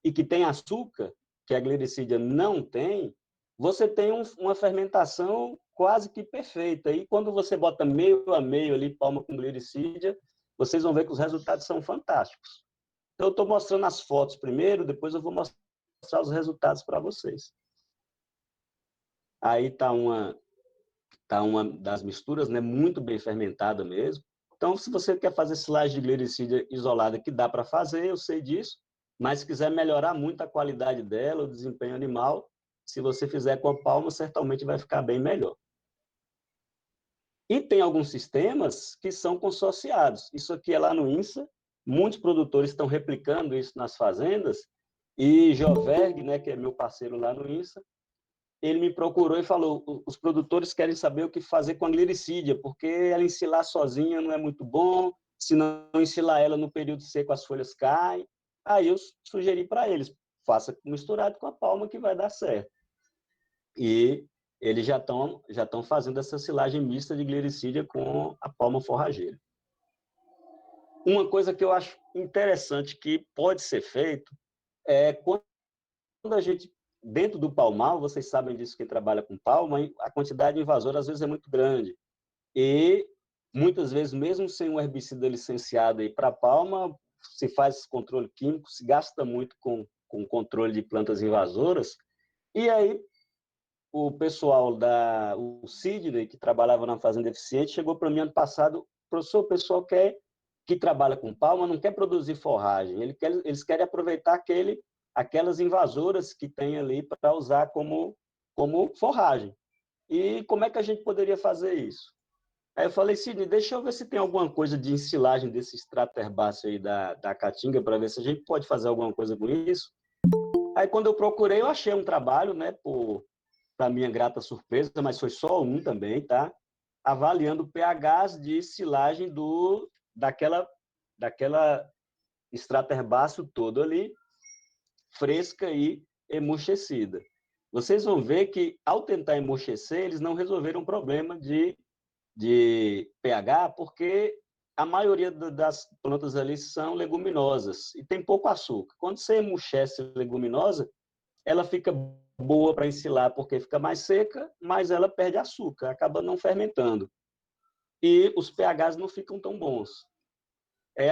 e que tem açúcar, que a glericídia não tem, você tem uma fermentação quase que perfeita. E quando você bota meio a meio ali, palma com glericídia, vocês vão ver que os resultados são fantásticos. Então, eu estou mostrando as fotos primeiro, depois eu vou mostrar os resultados para vocês. Aí está uma das misturas, né, muito bem fermentada mesmo. Então, se você quer fazer silagem de glericídia isolada, que dá para fazer, eu sei disso, mas se quiser melhorar muito a qualidade dela, o desempenho animal, se você fizer com a palma, certamente vai ficar bem melhor. E tem alguns sistemas que são consorciados. Isso aqui é lá no INSA, muitos produtores estão replicando isso nas fazendas, e Joverg, né, que é meu parceiro lá no INSA, ele me procurou e falou, os produtores querem saber o que fazer com a glericídia, porque ela ensilar sozinha não é muito bom, se não ensilar ela no período seco as folhas caem. Aí eu sugeri para eles, faça misturado com a palma que vai dar certo. E eles já estão fazendo essa silagem mista de glericídia com a palma forrageira. Uma coisa que eu acho interessante que pode ser feito é quando a gente, dentro do palmal, vocês sabem disso, quem trabalha com palma, a quantidade de invasor às vezes é muito grande. E muitas vezes, mesmo sem um herbicida licenciado para palma, se faz controle químico, se gasta muito com controle de plantas invasoras. E aí, o pessoal o Sidney, que trabalhava na Fazenda Eficiente, chegou para mim ano passado, professor, o pessoal que trabalha com palma não quer produzir forragem, eles querem aproveitar aquelas invasoras que tem ali para usar como forragem. E como é que a gente poderia fazer isso? Aí eu falei, Sidney, deixa eu ver se tem alguma coisa de ensilagem desse extrato herbáceo aí da caatinga, para ver se a gente pode fazer alguma coisa com isso. Aí quando eu procurei, eu achei um trabalho, né, para minha grata surpresa, mas foi só um também, tá? Avaliando pHs de silagem daquela extrato herbáceo todo ali, fresca e emurchecida. Vocês vão ver que, ao tentar emurchecer, eles não resolveram o problema de pH, porque a maioria das plantas ali são leguminosas e tem pouco açúcar. Quando você emurchece leguminosa, ela fica boa para ensilar porque fica mais seca, mas ela perde açúcar, acaba não fermentando. E os pHs não ficam tão bons.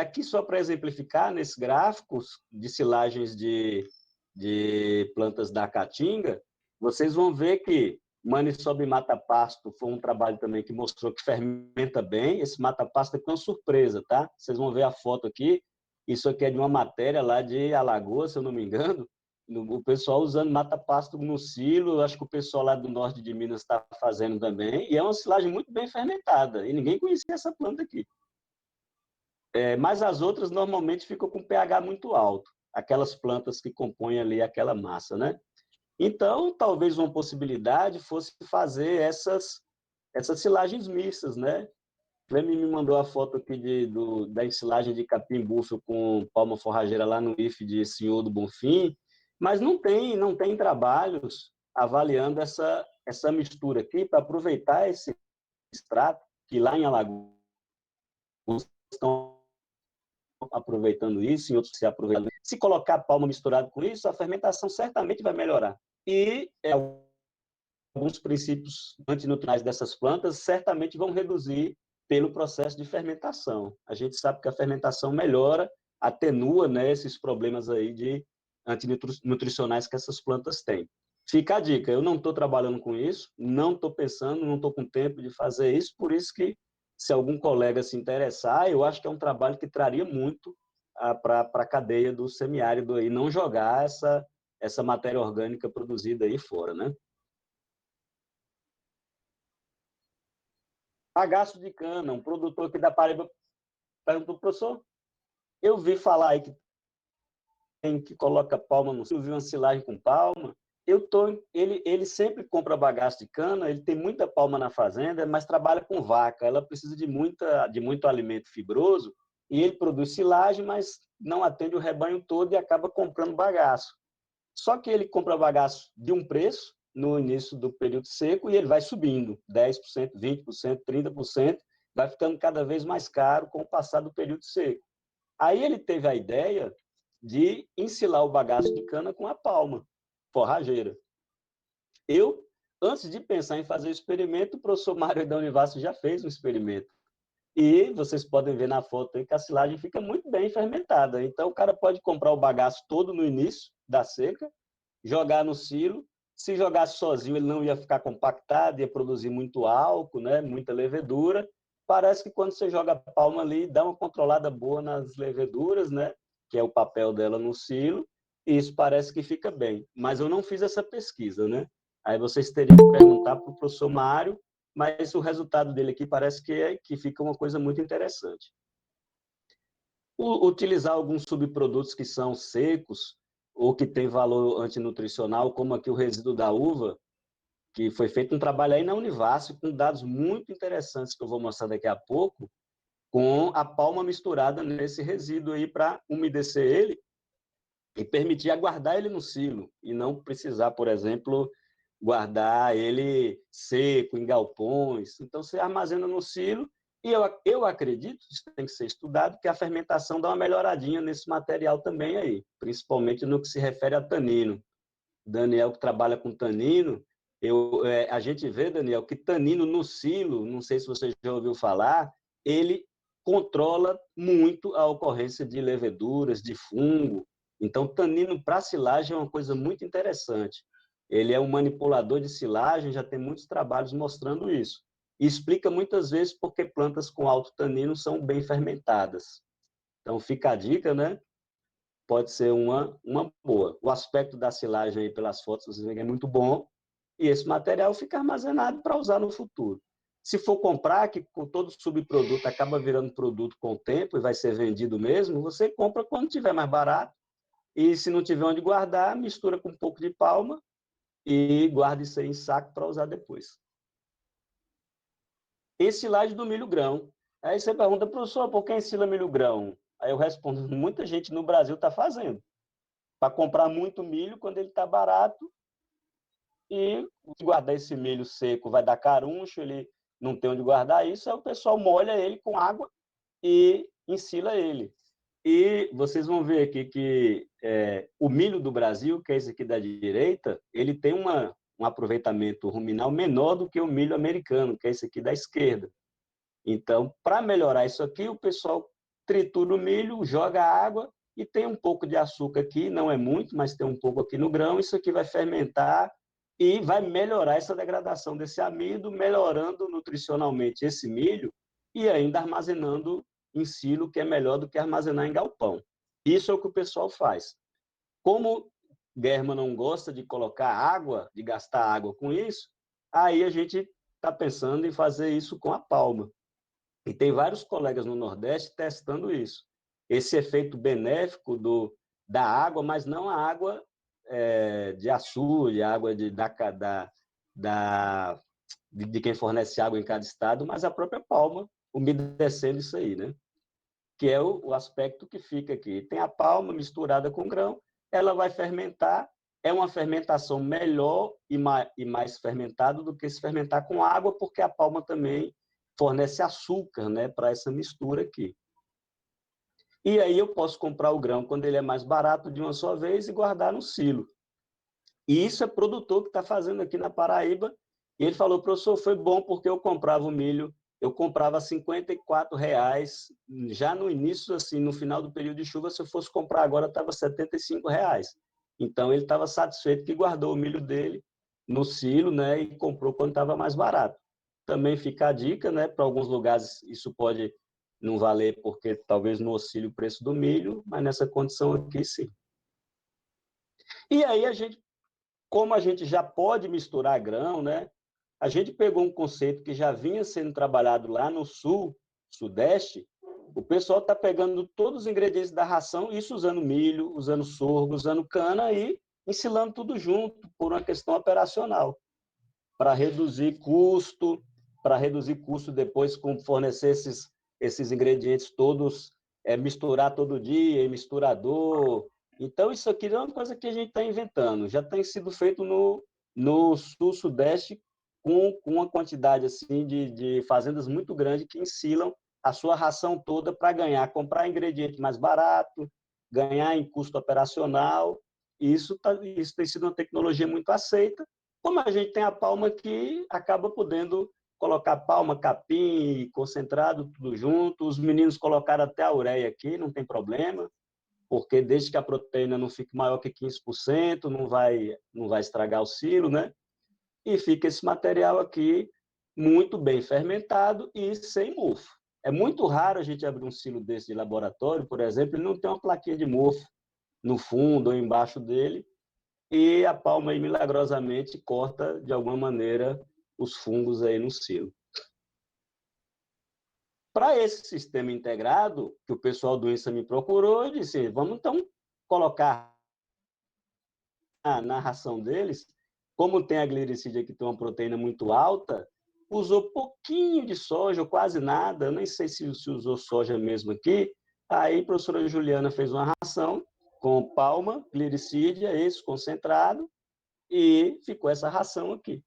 Aqui, só para exemplificar, nesses gráficos de silagens de plantas da caatinga, vocês vão ver que Maniçoba e Mata-Pasto foi um trabalho também que mostrou que fermenta bem. Esse Mata-Pasto é uma surpresa, tá? Vocês vão ver a foto aqui. Isso aqui é de uma matéria lá de Alagoas, se eu não me engano. O pessoal usando mata-pasto no silo, acho que o pessoal lá do norte de Minas está fazendo também. E é uma silagem muito bem fermentada. E ninguém conhecia essa planta aqui. Mas as outras normalmente ficam com pH muito alto. Aquelas plantas que compõem ali aquela massa, né? Então, talvez uma possibilidade fosse fazer essas silagens mistas, né? O Cleme me mandou a foto aqui da ensilagem de capim-búfalo com palma forrageira lá no IF de Senhor do Bonfim, mas não tem trabalhos avaliando essa mistura aqui para aproveitar esse extrato que lá em Alagoas estão aproveitando isso, em outros se aproveitando. Se colocar palma misturado com isso, a fermentação certamente vai melhorar. E alguns princípios antinutricionais dessas plantas certamente vão reduzir pelo processo de fermentação. A gente sabe que a fermentação melhora, atenua, né, esses problemas aí de antinutricionais que essas plantas têm. Fica a dica, eu não estou trabalhando com isso, não estou pensando, não estou com tempo de fazer isso, por isso que, se algum colega se interessar, eu acho que é um trabalho que traria muito para a cadeia do semiárido aí, não jogar essa matéria orgânica produzida aí fora, né? Bagaço de cana, um produtor aqui da Paraíba perguntou, professor, eu vi falar aí que tem que coloca palma no silo, vi uma silagem com palma. Ele sempre compra bagaço de cana, ele tem muita palma na fazenda, mas trabalha com vaca. Ela precisa de muito alimento fibroso e ele produz silagem, mas não atende o rebanho todo e acaba comprando bagaço. Só que ele compra bagaço de um preço no início do período seco e ele vai subindo 10%, 20%, 30%, vai ficando cada vez mais caro com o passar do período seco. Aí ele teve a ideia de ensilar o bagaço de cana com a palma forrageira. Eu, antes de pensar em fazer o experimento, o professor Mário da Univasf já fez um experimento. E vocês podem ver na foto aí que a silagem fica muito bem fermentada. Então, o cara pode comprar o bagaço todo no início da seca, jogar no silo. Se jogasse sozinho, ele não ia ficar compactado, ia produzir muito álcool, né? Muita levedura. Parece que quando você joga a palma ali, dá uma controlada boa nas leveduras, né? Que é o papel dela no silo, e isso parece que fica bem. Mas eu não fiz essa pesquisa, né? Aí vocês teriam que perguntar para o professor Mário, mas o resultado dele aqui parece que fica uma coisa muito interessante. Utilizar alguns subprodutos que são secos ou que têm valor antinutricional, como aqui o resíduo da uva, que foi feito um trabalho aí na Univasf com dados muito interessantes que eu vou mostrar daqui a pouco, com a palma misturada nesse resíduo aí para umedecer ele e permitir guardar ele no silo e não precisar, por exemplo, guardar ele seco em galpões. Então, você armazena no silo e eu acredito, isso tem que ser estudado, que a fermentação dá uma melhoradinha nesse material também aí, principalmente no que se refere a tanino. Daniel, que trabalha com tanino, a gente vê, Daniel, que tanino no silo, não sei se você já ouviu falar, ele controla muito a ocorrência de leveduras, de fungo. Então, tanino para silagem é uma coisa muito interessante. Ele é um manipulador de silagem, já tem muitos trabalhos mostrando isso. E explica muitas vezes porque plantas com alto tanino são bem fermentadas. Então, fica a dica, né? Pode ser uma boa. O aspecto da silagem aí pelas fotos, vocês veem que é muito bom, e esse material fica armazenado para usar no futuro. Se for comprar, que todo subproduto acaba virando produto com o tempo e vai ser vendido mesmo, você compra quando tiver mais barato, e se não tiver onde guardar, mistura com um pouco de palma e guarda isso aí em saco para usar depois. Ensilagem do milho grão. Aí você pergunta, professor, por que ensila milho grão? Aí eu respondo, muita gente no Brasil está fazendo para comprar muito milho quando ele está barato e guardar esse milho seco vai dar caruncho, ele não tem onde guardar isso, aí o pessoal molha ele com água e ensila ele. E vocês vão ver aqui que o milho do Brasil, que é esse aqui da direita, ele tem um aproveitamento ruminal menor do que o milho americano, que é esse aqui da esquerda. Então, para melhorar isso aqui, o pessoal tritura o milho, joga água e tem um pouco de açúcar aqui, não é muito, mas tem um pouco aqui no grão. Isso aqui vai fermentar e vai melhorar essa degradação desse amido, melhorando nutricionalmente esse milho e ainda armazenando em silo, que é melhor do que armazenar em galpão. Isso é o que o pessoal faz. Como Germa não gosta de colocar água, de gastar água com isso, aí a gente está pensando em fazer isso com a palma. E tem vários colegas no Nordeste testando isso. Esse efeito benéfico da água, mas não a água de açude, a água da de quem fornece água em cada estado, mas a própria palma umedecendo isso aí, né? Que é o aspecto que fica aqui. Tem a palma misturada com grão, ela vai fermentar, é uma fermentação melhor e mais fermentada do que se fermentar com água, porque a palma também fornece açúcar, né, para essa mistura aqui. E aí eu posso comprar o grão quando ele é mais barato de uma só vez e guardar no silo. E isso é produtor que está fazendo aqui na Paraíba. E ele falou, professor, foi bom porque eu comprava o milho, eu comprava R$ 54, já no início, assim, no final do período de chuva, se eu fosse comprar agora, estava R$ 75. Então, ele estava satisfeito que guardou o milho dele no silo, né, e comprou quando estava mais barato. Também fica a dica, né, para alguns lugares isso pode não valer porque talvez não oscile o preço do milho, mas nessa condição aqui, sim. E aí como a gente já pode misturar grão, né? A gente pegou um conceito que já vinha sendo trabalhado lá no sul, sudeste. O pessoal está pegando todos os ingredientes da ração, isso usando milho, usando sorgo, usando cana e ensilando tudo junto por uma questão operacional, para reduzir custo depois com fornecer esses ingredientes todos, misturar todo dia, em misturador. Então, isso aqui é uma coisa que a gente está inventando, já tem sido feito no sul-sudeste com uma quantidade assim de fazendas muito grande que ensilam a sua ração toda para comprar ingrediente mais barato, ganhar em custo operacional, e isso tem sido uma tecnologia muito aceita, como a gente tem a palma aqui, acaba podendo colocar palma, capim, concentrado, tudo junto. Os meninos colocaram até a ureia aqui, não tem problema, porque desde que a proteína não fique maior que 15%, não vai estragar o silo, né? E fica esse material aqui muito bem fermentado e sem mofo. É muito raro a gente abrir um silo desse de laboratório, por exemplo, e não ter uma plaquinha de mofo no fundo ou embaixo dele, e a palma aí milagrosamente corta de alguma maneira os fungos aí no silo. Para esse sistema integrado, que o pessoal do INSA me procurou, eu disse, vamos então colocar na ração deles, como tem a glicerina que tem uma proteína muito alta, usou pouquinho de soja, ou quase nada, eu nem sei se usou soja mesmo aqui, aí a professora Juliana fez uma ração com palma, glicídia, esse concentrado, e ficou essa ração aqui.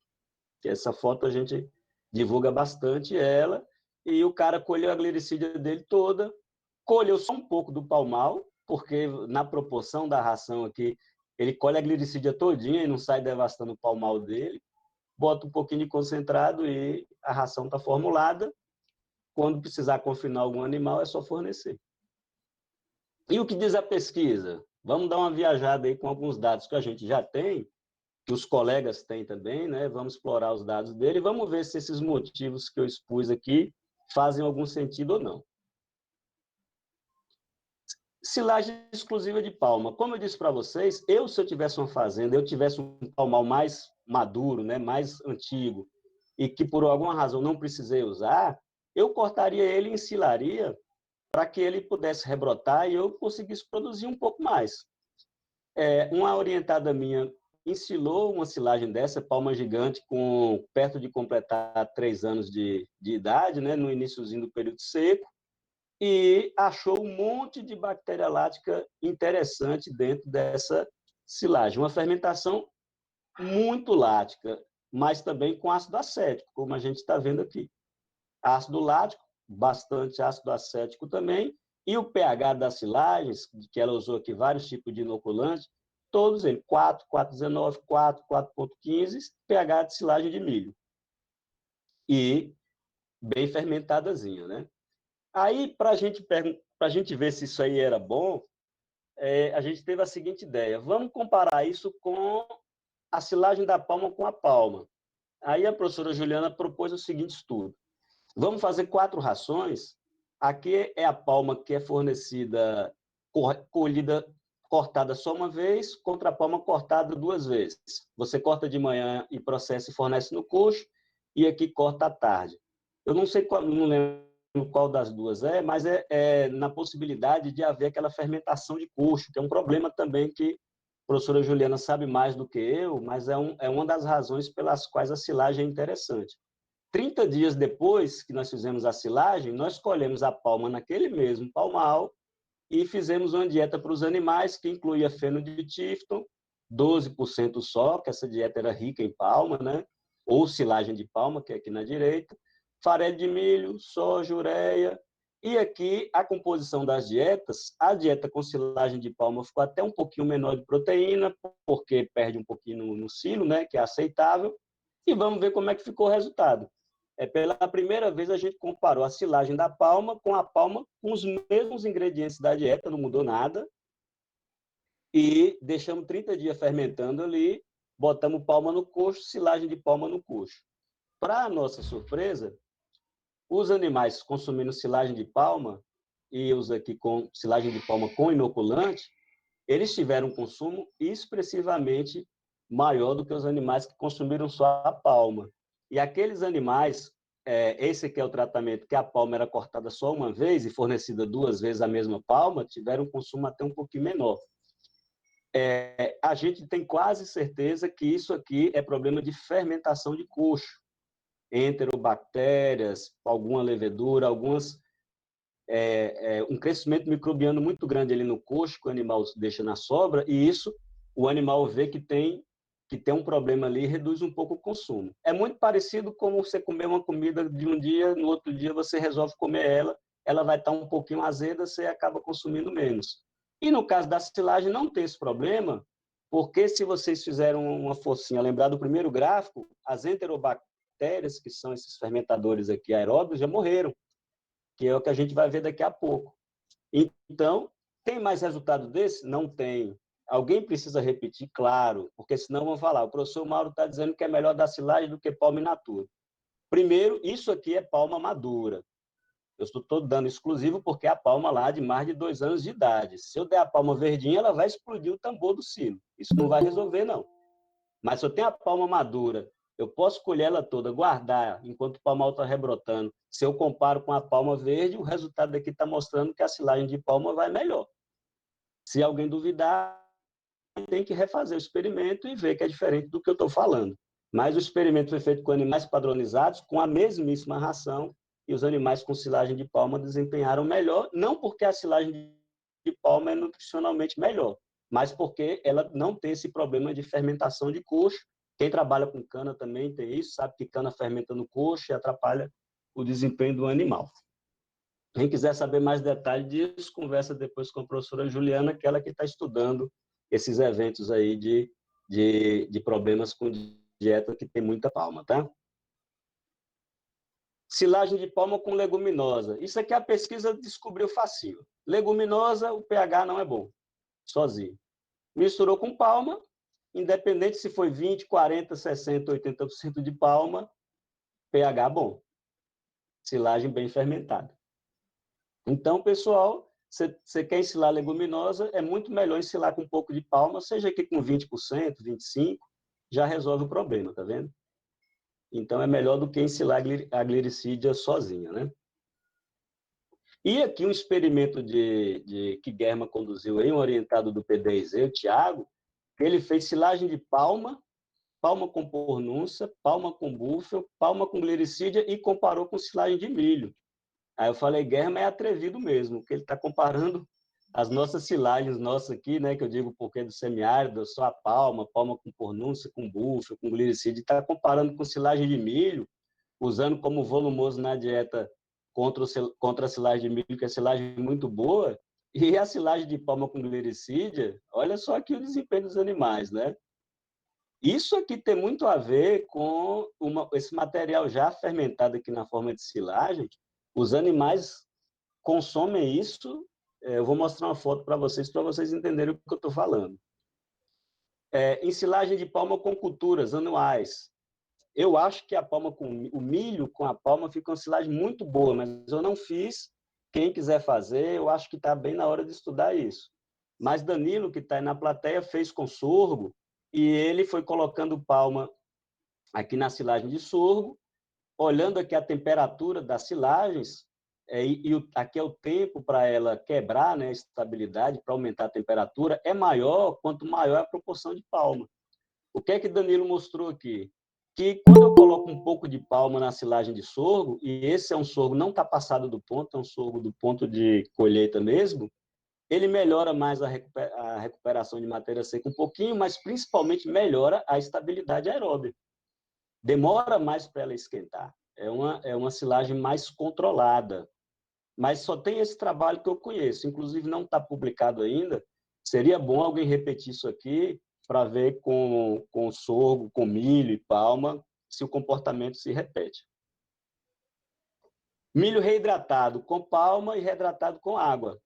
Essa foto a gente divulga bastante ela, e o cara colheu a glicídia dele toda, colheu só um pouco do palmal, porque na proporção da ração aqui, ele colhe a glicídia todinha e não sai devastando o palmal dele, bota um pouquinho de concentrado e a ração está formulada. Quando precisar confinar algum animal, é só fornecer. E o que diz a pesquisa? Vamos dar uma viajada aí com alguns dados que a gente já tem, que os colegas têm também, né? Vamos explorar os dados dele e vamos ver se esses motivos que eu expus aqui fazem algum sentido ou não. Silagem exclusiva de palma. Como eu disse para vocês, se eu tivesse uma fazenda, eu tivesse um palmal mais maduro, né, mais antigo, e que por alguma razão não precisei usar, eu cortaria ele e ensilaria para que ele pudesse rebrotar e eu conseguisse produzir um pouco mais. Uma orientada minha ensilou uma silagem dessa, palma gigante, perto de completar 3 anos de idade, né, no iníciozinho do período seco, e achou um monte de bactéria lática interessante dentro dessa silagem. Uma fermentação muito lática, mas também com ácido acético, como a gente está vendo aqui. Ácido lático, bastante ácido acético também, e o pH das silagens, que ela usou aqui vários tipos de inoculantes, todos eles, 4, 4,19, 4, 4,15, pH de silagem de milho. E bem fermentadazinha, né? Aí, para a gente ver se isso aí era bom, a gente teve a seguinte ideia: vamos comparar isso com a silagem da palma com a palma. Aí a professora Juliana propôs o seguinte estudo: vamos fazer 4 rações. Aqui é a palma que é fornecida, colhida, cortada só uma vez, contra a palma cortada 2 vezes. Você corta de manhã e processa e fornece no coxo, e aqui corta à tarde. Eu não sei qual, não lembro qual das duas mas é na possibilidade de haver aquela fermentação de coxo, que é um problema também que professora Juliana sabe mais do que eu, mas é uma das razões pelas quais a silagem é interessante. 30 dias depois que nós fizemos a silagem, nós colhemos a palma naquele mesmo palmal e fizemos uma dieta para os animais que incluía fenoditífton, 12% só, que essa dieta era rica em palma, né? Ou silagem de palma, que é aqui na direita, farelo de milho, soja, ureia. E aqui a composição das dietas, a dieta com silagem de palma ficou até um pouquinho menor de proteína, porque perde um pouquinho no silo, né, que é aceitável. E vamos ver como é que ficou o resultado. Pela primeira vez a gente comparou a silagem da palma com os mesmos ingredientes da dieta, não mudou nada, e deixamos 30 dias fermentando ali, botamos palma no coxo, silagem de palma no coxo. Para nossa surpresa, os animais consumindo silagem de palma, e os aqui com silagem de palma com inoculante, eles tiveram um consumo expressivamente maior do que os animais que consumiram só a palma. E aqueles animais, esse aqui é o tratamento que a palma era cortada só uma vez e fornecida 2 vezes a mesma palma, tiveram um consumo até um pouquinho menor. A gente tem quase certeza que isso aqui é problema de fermentação de coxo, enterobactérias, alguma levedura, um crescimento microbiano muito grande ali no coxo que o animal deixa na sobra, e isso o animal vê que tem um problema ali e reduz um pouco o consumo. É muito parecido como você comer uma comida de um dia, no outro dia você resolve comer ela vai estar um pouquinho azeda, você acaba consumindo menos. E no caso da silagem não tem esse problema, porque se vocês fizeram uma forcinha, lembrar do primeiro gráfico, as enterobactérias, que são esses fermentadores aqui aeróbios, já morreram, que é o que a gente vai ver daqui a pouco. Então, tem mais resultado desse? Não tem. Alguém precisa repetir, claro, porque senão vão falar, o professor Mauro está dizendo que é melhor dar silagem do que palma in natura. Primeiro, isso aqui é palma madura. Eu estou dando exclusivo porque a palma lá é de mais de 2 anos de idade. Se eu der a palma verdinha, ela vai explodir o tambor do silo. Isso não vai resolver, não. Mas se eu tenho a palma madura, eu posso colher ela toda, guardar, enquanto o palmal está rebrotando. Se eu comparo com a palma verde, o resultado daqui está mostrando que a silagem de palma vai melhor. Se alguém duvidar, tem que refazer o experimento e ver que é diferente do que eu estou falando. Mas o experimento foi feito com animais padronizados, com a mesmíssima ração, e os animais com silagem de palma desempenharam melhor, não porque a silagem de palma é nutricionalmente melhor, mas porque ela não tem esse problema de fermentação de coxo. Quem trabalha com cana também tem isso, sabe que cana fermenta no coxo e atrapalha o desempenho do animal. Quem quiser saber mais detalhes disso, conversa depois com a professora Juliana, que ela que está estudando esses eventos aí de problemas com dieta que tem muita palma, tá? Silagem de palma com leguminosa. Isso aqui a pesquisa descobriu facinho. Leguminosa, o pH não é bom, sozinho. Misturou com palma, independente se foi 20, 40, 60, 80% de palma, pH bom. Silagem bem fermentada. Então, pessoal, você quer ensilar leguminosa, é muito melhor ensilar com um pouco de palma, seja aqui com 20%, 25%, já resolve o problema, tá vendo? Então, é melhor do que ensilar a glicídia sozinha, né? E aqui um experimento que Germa conduziu aí, um orientado do P10E, o Thiago, que ele fez silagem de palma, palma com pornúncia, palma com búfalo, palma com glicídia e comparou com silagem de milho. Aí eu falei, Germa é atrevido mesmo, porque ele está comparando as nossas silagens, nossas aqui, né, que eu digo porque do semiárido, só a palma, palma com pornúncia, com búfalo, com glicídia, está comparando com silagem de milho, usando como volumoso na dieta contra a silagem de milho, que é silagem muito boa, e a silagem de palma com glicídia, olha só aqui o desempenho dos animais, né? Isso aqui tem muito a ver com esse material já fermentado aqui na forma de silagem. Os animais consomem isso. Eu vou mostrar uma foto para vocês entenderem o que eu estou falando. Em silagem de palma com culturas anuais. Eu acho que o milho com a palma fica uma silagem muito boa, mas eu não fiz. Quem quiser fazer, eu acho que está bem na hora de estudar isso. Mas Danilo, que está aí na plateia, fez com sorgo, e ele foi colocando palma aqui na silagem de sorgo, olhando aqui a temperatura das silagens, aqui é o tempo para ela quebrar, né, a estabilidade, para aumentar a temperatura, é maior quanto maior a proporção de palma. O que é que Danilo mostrou aqui? Que quando eu coloco um pouco de palma na silagem de sorgo, e esse é um sorgo não está passado do ponto, é um sorgo do ponto de colheita mesmo, ele melhora mais a recuperação de matéria seca um pouquinho, mas principalmente melhora a estabilidade aeróbica. Demora mais para ela esquentar. É uma silagem mais controlada. Mas só tem esse trabalho que eu conheço. Inclusive, não está publicado ainda. Seria bom alguém repetir isso aqui para ver com sorgo, com milho e palma, se o comportamento se repete. Milho reidratado com palma e reidratado com água.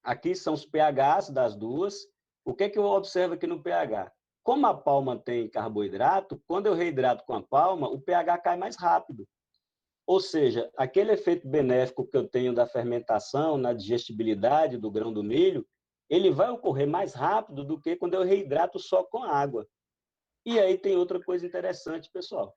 Aqui são os pHs das duas. O que é que eu observo aqui no pH? Como a palma tem carboidrato, quando eu reidrato com a palma, o pH cai mais rápido. Ou seja, aquele efeito benéfico que eu tenho da fermentação, na digestibilidade do grão do milho, ele vai ocorrer mais rápido do que quando eu reidrato só com água. E aí tem outra coisa interessante, pessoal.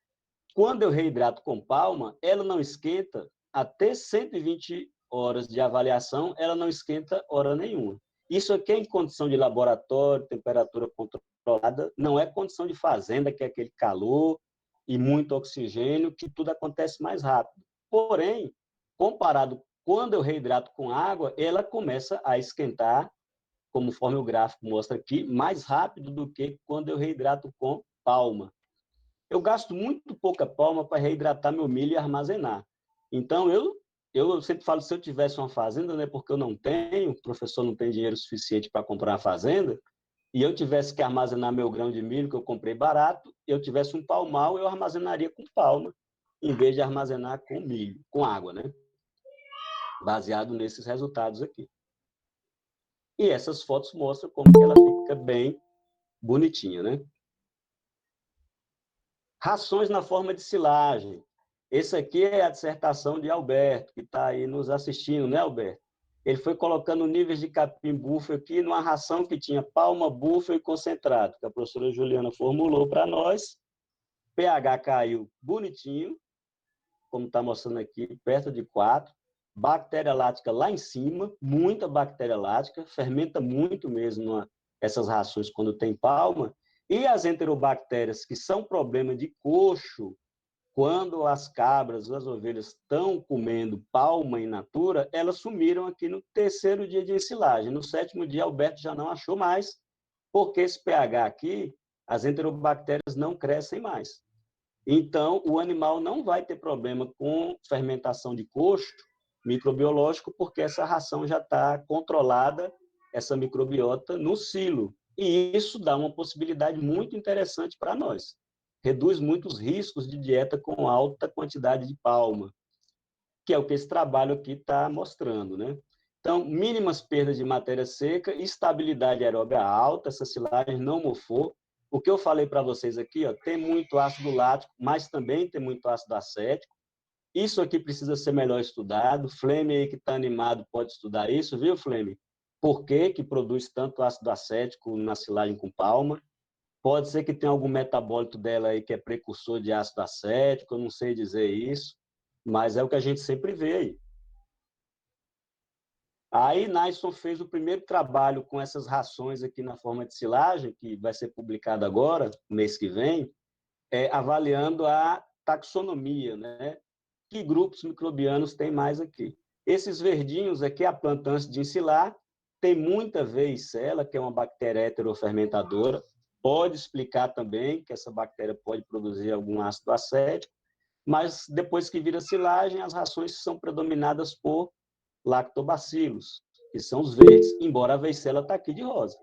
Quando eu reidrato com palma, ela não esquenta até 120 horas de avaliação, ela não esquenta hora nenhuma. Isso aqui é em condição de laboratório, temperatura controlada, não é condição de fazenda, que é aquele calor e muito oxigênio, que tudo acontece mais rápido. Porém, comparado quando eu reidrato com água, ela começa a esquentar, conforme o gráfico mostra aqui, mais rápido do que quando eu reidrato com palma. Eu gasto muito pouca palma para reidratar meu milho e armazenar. Então, eu sempre falo, se eu tivesse uma fazenda, né, porque eu não tenho, o professor não tem dinheiro suficiente para comprar uma fazenda, e eu tivesse que armazenar meu grão de milho, que eu comprei barato, eu tivesse um palmal, eu armazenaria com palma, em vez de armazenar com milho, com água, né? Baseado nesses resultados aqui. E essas fotos mostram como que ela fica bem bonitinha, né? Rações na forma de silagem. Esse aqui é a dissertação de Alberto, que está aí nos assistindo, né, Alberto? Ele foi colocando níveis de capim búfalo aqui numa ração que tinha palma, búfalo e concentrado, que a professora Juliana formulou para nós. pH caiu bonitinho, como está mostrando aqui, perto de 4. Bactéria lática lá em cima, muita bactéria lática, fermenta muito mesmo essas rações quando tem palma. E as enterobactérias, que são problema de coxo, quando as cabras, as ovelhas estão comendo palma in natura, elas sumiram aqui no terceiro dia de ensilagem. No sétimo dia, Alberto já não achou mais, porque esse pH aqui, as enterobactérias não crescem mais. Então, o animal não vai ter problema com fermentação de coxo microbiológico, porque essa ração já está controlada, essa microbiota, no silo. E isso dá uma possibilidade muito interessante para nós. Reduz muitos riscos de dieta com alta quantidade de palma, que é o que esse trabalho aqui está mostrando, né? Então, mínimas perdas de matéria seca, estabilidade aeróbica alta, essa silagem não mofou. O que eu falei para vocês aqui, ó, tem muito ácido lático, mas também tem muito ácido acético. Isso aqui precisa ser melhor estudado. Fleme aí que está animado pode estudar isso, viu, Fleme? Por que que produz tanto ácido acético na silagem com palma? Pode ser que tenha algum metabólito dela aí que é precursor de ácido acético, eu não sei dizer isso, mas é o que a gente sempre vê aí. Aí Naison fez o primeiro trabalho com essas rações aqui na forma de silagem, que vai ser publicado agora, mês que vem, avaliando a taxonomia, né? Que grupos microbianos tem mais aqui. Esses verdinhos aqui, a planta antes de ensilar, tem muita Veicella, que é uma bactéria heterofermentadora, pode explicar também que essa bactéria pode produzir algum ácido acético, mas depois que vira silagem, as rações são predominadas por lactobacilos, que são os verdes, embora a Veicella está aqui de rosa,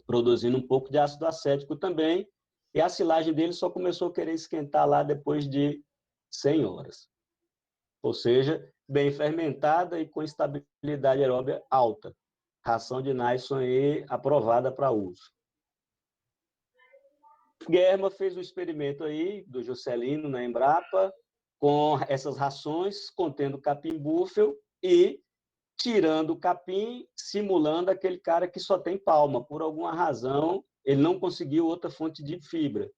produzindo um pouco de ácido acético também, e a silagem dele só começou a querer esquentar lá depois de 100 horas. Ou seja, bem fermentada e com estabilidade aeróbica alta. Ração de Naison aí aprovada para uso. Guerma fez um experimento aí do Juscelino na Embrapa com essas rações contendo capim búfalo e tirando o capim, simulando aquele cara que só tem palma. Por alguma razão, ele não conseguiu outra fonte de fibra.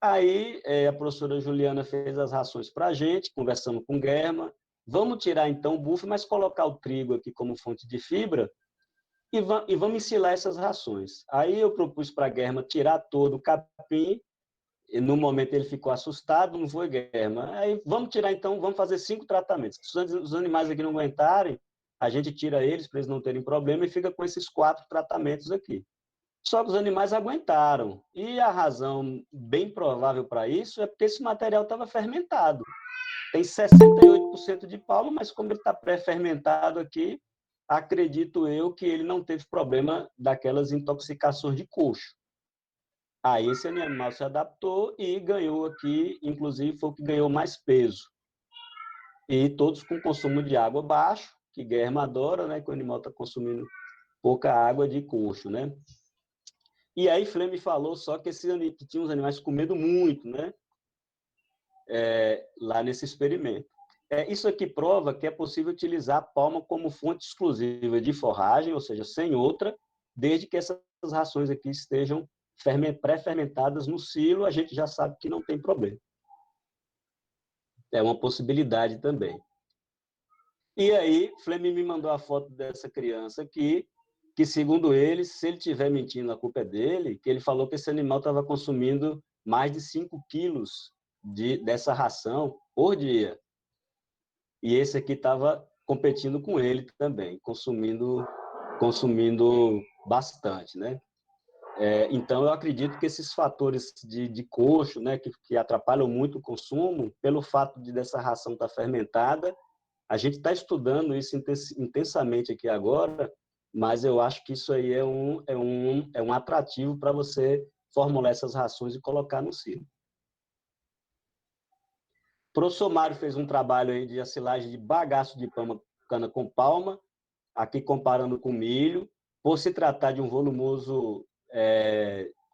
Aí a professora Juliana fez as rações para a gente, conversamos com Guerma, vamos tirar então o bufo, mas colocar o trigo aqui como fonte de fibra e vamos ensilar essas rações. Aí eu propus para a Guerma tirar todo o capim, e no momento ele ficou assustado, não foi, Guerma? Aí vamos tirar então, vamos fazer 5 tratamentos. Se os animais aqui não aguentarem, a gente tira eles para eles não terem problema e fica com esses 4 tratamentos aqui. Só que os animais aguentaram. E a razão bem provável para isso é porque esse material estava fermentado. Tem 68% de palma, mas como ele está pré-fermentado aqui, acredito eu que ele não teve problema daquelas intoxicações de coxo. Aí esse animal se adaptou e ganhou aqui, inclusive foi o que ganhou mais peso. E todos com consumo de água baixo, que Guerma adora, né? Que o animal está consumindo pouca água de coxo, né? E aí Fleme falou só que que tinha os animais comendo muito, né? Lá nesse experimento. Isso aqui prova que é possível utilizar a palma como fonte exclusiva de forragem, ou seja, sem outra, desde que essas rações aqui estejam pré-fermentadas no silo, a gente já sabe que não tem problema. É uma possibilidade também. E aí, Fleme me mandou a foto dessa criança aqui, que segundo ele, se ele estiver mentindo, a culpa é dele, que ele falou que esse animal estava consumindo mais de 5 quilos dessa ração por dia. E esse aqui estava competindo com ele também, consumindo bastante, né? Então, eu acredito que esses fatores de coxo, né, que atrapalham muito o consumo, pelo fato de dessa ração estar fermentada, a gente está estudando isso intensamente aqui agora, mas eu acho que isso aí é um atrativo para você formular essas rações e colocar no silo. O professor Mário fez um trabalho aí de asilagem de bagaço de cana com palma, aqui comparando com milho, por se tratar de um volumoso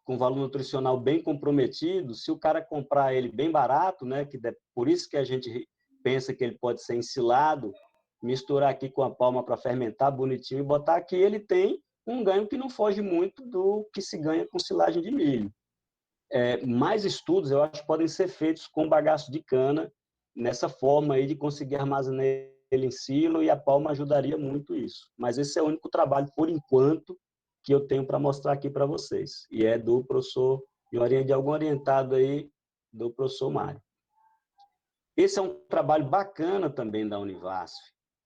com valor nutricional bem comprometido, se o cara comprar ele bem barato, né, por isso que a gente pensa que ele pode ser ensilado, misturar aqui com a palma para fermentar bonitinho e botar aqui, ele tem um ganho que não foge muito do que se ganha com silagem de milho. Mais estudos, eu acho, podem ser feitos com bagaço de cana, nessa forma aí de conseguir armazenar ele em silo, e a palma ajudaria muito isso. Mas esse é o único trabalho, por enquanto, que eu tenho para mostrar aqui para vocês. E é do professor, de algum orientado aí, do professor Mário. Esse é um trabalho bacana também da Univasf,